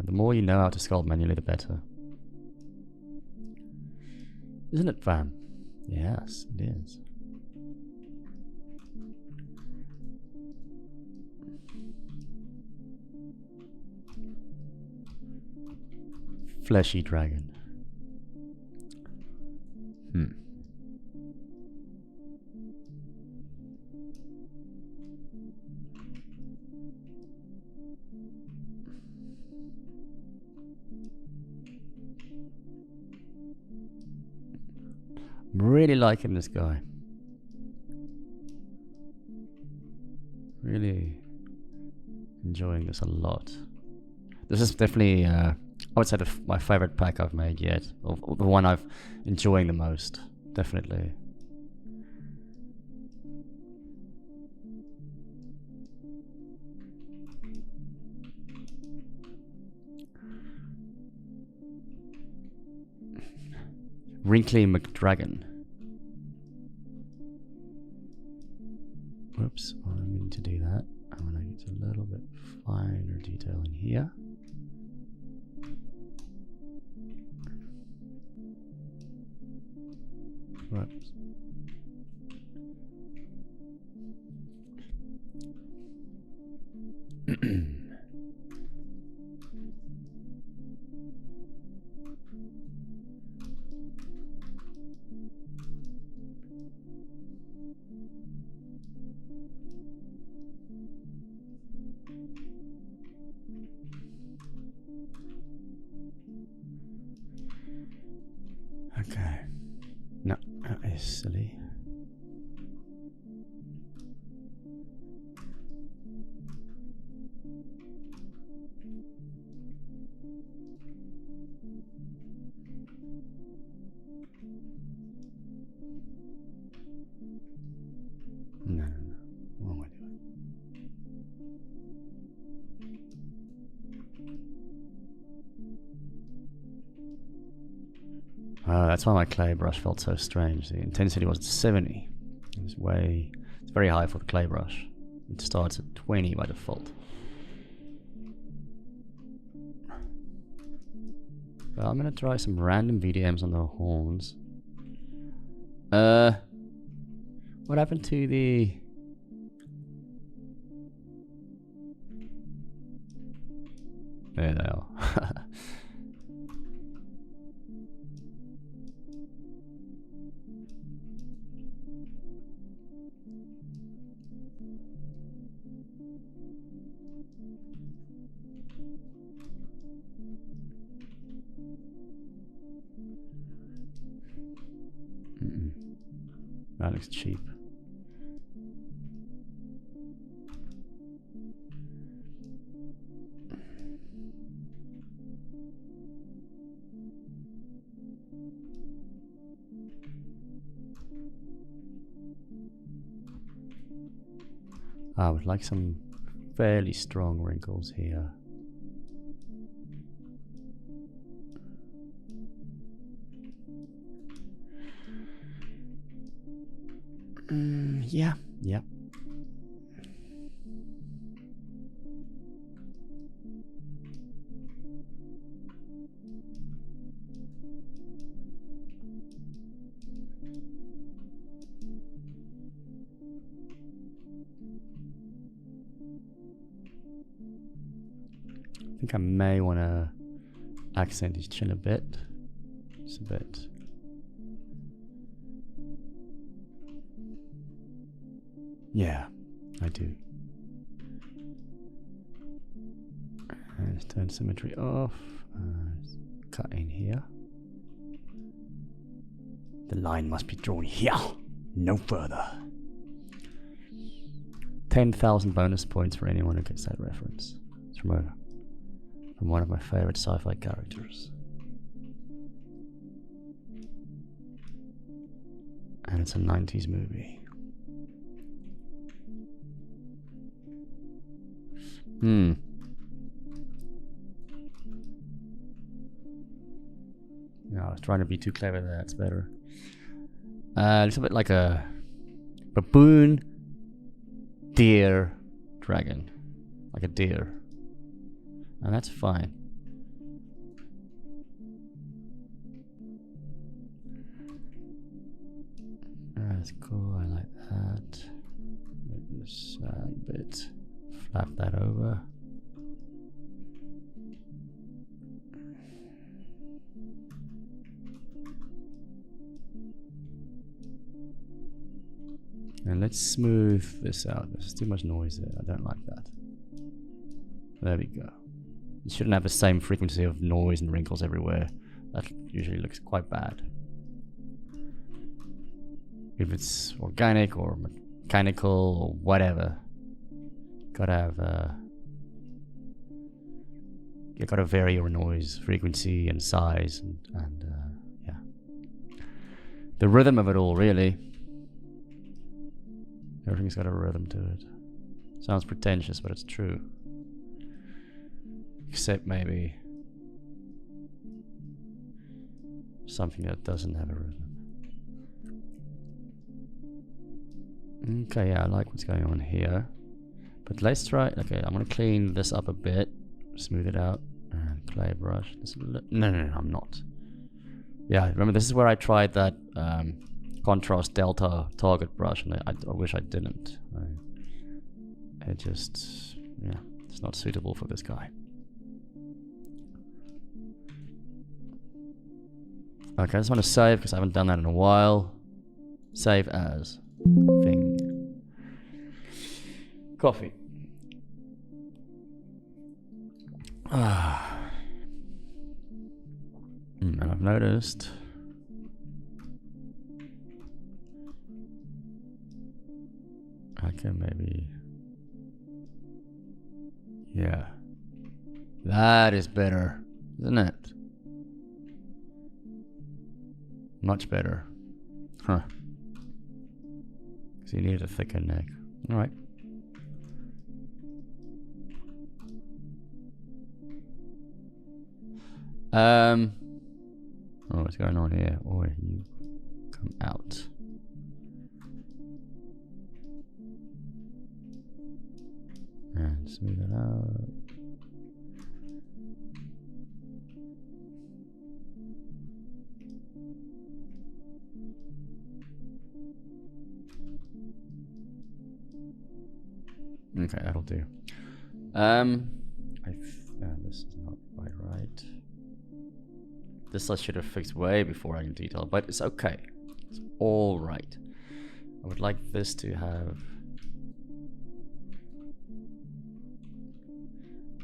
The more you know how to sculpt manually, the better. Isn't it, fam? Yes, it is. Fleshy dragon. I'm really liking this guy. Really enjoying this a lot. This is definitely, I would say, my favorite pack I've made yet. Or the one I've enjoying the most. Definitely. Wrinkly McDragon. Whoops, I don't mean to do that. I want to get a little bit finer detail in here. Whoops. Okay. No, that is silly. No. What am I doing? Oh, that's why my clay brush felt so strange. The intensity was 70. It's It's very high for the clay brush. It starts at 20 by default. Well, I'm gonna try some random VDMs on the horns. What happened to the... There they are. That looks cheap. I would like some fairly strong wrinkles here. Yeah. I think I may want to accent his chin a bit. Just a bit. Yeah, I do. Let's turn symmetry off. Cut in here. The line must be drawn here, no further. 10,000 bonus points for anyone who gets that reference. It's from one of my favorite sci-fi characters. And it's a 90s movie. Yeah, I was trying to be too clever there, it's better. It's a bit like a baboon, deer, dragon. Like a deer. And that's fine. That's cool, I like that. This bit. Flap that over. And let's smooth this out. There's too much noise there. I don't like that. There we go. It shouldn't have the same frequency of noise and wrinkles everywhere. That usually looks quite bad. If it's organic or mechanical or whatever, gotta have you gotta vary your noise frequency and size and yeah, the rhythm of it all, really. Everything's got a rhythm to it. Sounds pretentious, but it's true. Except maybe something that doesn't have a rhythm. Okay, yeah, I like what's going on here. But let's try, okay, I'm gonna clean this up a bit, smooth it out, and clay brush. No, I'm not. Yeah, remember this is where I tried that contrast delta target brush, and I wish I didn't. It just, yeah, it's not suitable for this guy. Okay, I just want to save because I haven't done that in a while. Save as thing. Coffee. And I've noticed I can maybe, yeah, that is better, isn't it? Much better. Huh. So you needed a thicker neck. Alright. Oh, what's going on here? Or you come out. Smooth it out. Okay, that'll do. This is not quite right. This I should have fixed way before adding detail, but it's okay. It's all right. I would like this to have...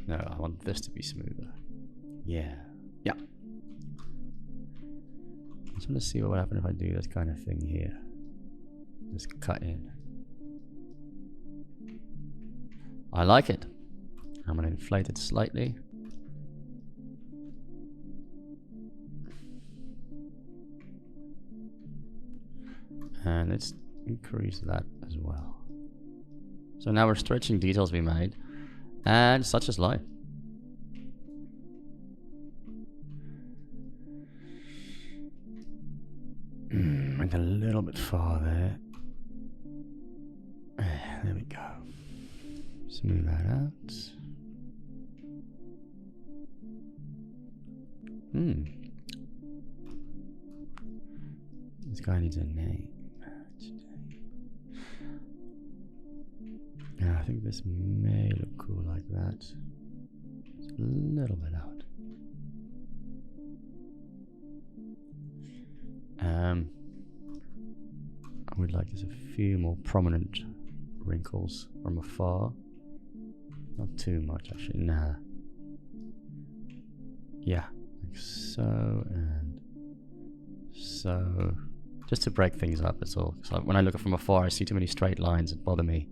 No, I want this to be smoother. Yeah. Yeah. I just want to see what would happen if I do this kind of thing here. Just cut in. I like it. I'm going to inflate it slightly. And let's increase that as well. So now we're stretching details we made. And such is life. And a little bit farther. There we go. Smooth that out. This guy needs a name. Yeah, I think this may look cool like that. Just a little bit out. I would like just a few more prominent wrinkles from afar. Not too much, actually. Nah. Yeah, like so and so. Just to break things up, that's all. So when I look from afar, I see too many straight lines that bother me.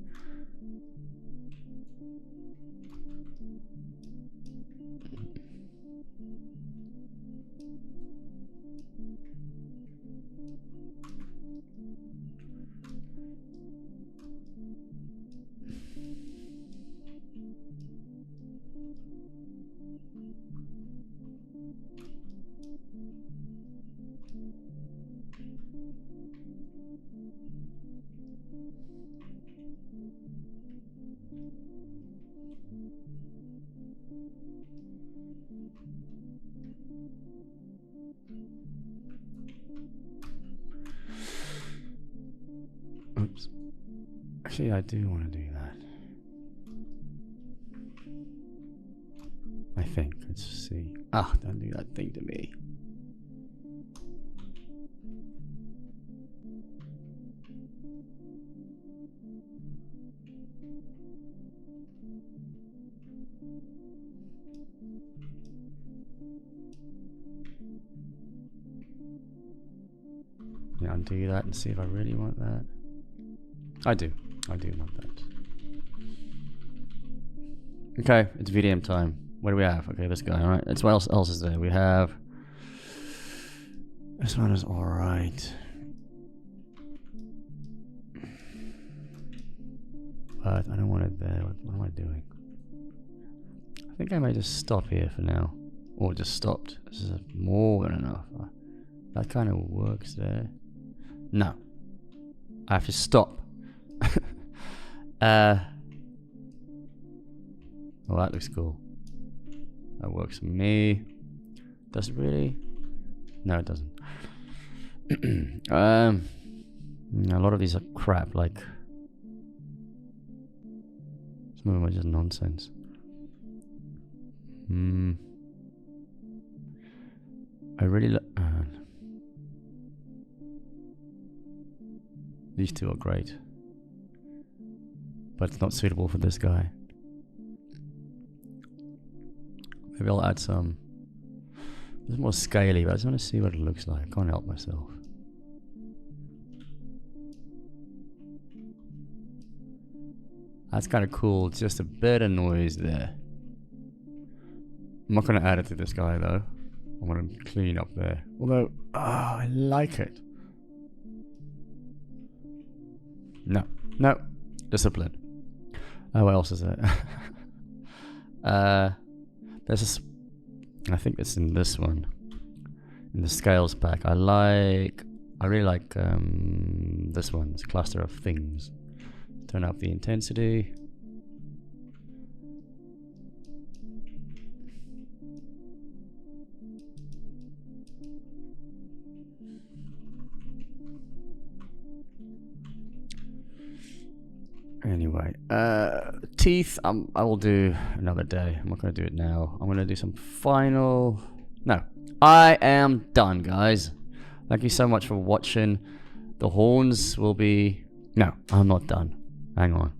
Oops. Actually, I do want to do that. I think. Let's see. Ah, don't do that thing to me. Yeah, undo that and see if I really want that. I do want that. Okay, it's VDM time. What do we have? Okay, this guy, alright. What else is there? We have... This one is alright. But I don't want it there. What am I doing? I think I may just stop here for now. Or just stopped. This is more than enough. That kind of works there. No. I have to stop. Well, that looks cool. That works for me. Does it really? No, it doesn't. A lot of these are crap, like some of them are just nonsense. I really these two are great, but it's not suitable for this guy. Maybe I'll add some. It's more scaly, but I just want to see what it looks like. I can't help myself. That's kind of cool. It's just a bit of noise there. I'm not going to add it to this guy though. I want to clean up there. Although, I like it. No, discipline. Oh, what else is there? There's this. I think it's in this one, in the scales pack. I really like this one. It's a cluster of things. Turn up the intensity. Anyway, teeth, I will do another day. I'm not going to do it now. I'm going to do some final... No, I am done, guys. Thank you so much for watching. The horns will be... No, I'm not done. Hang on.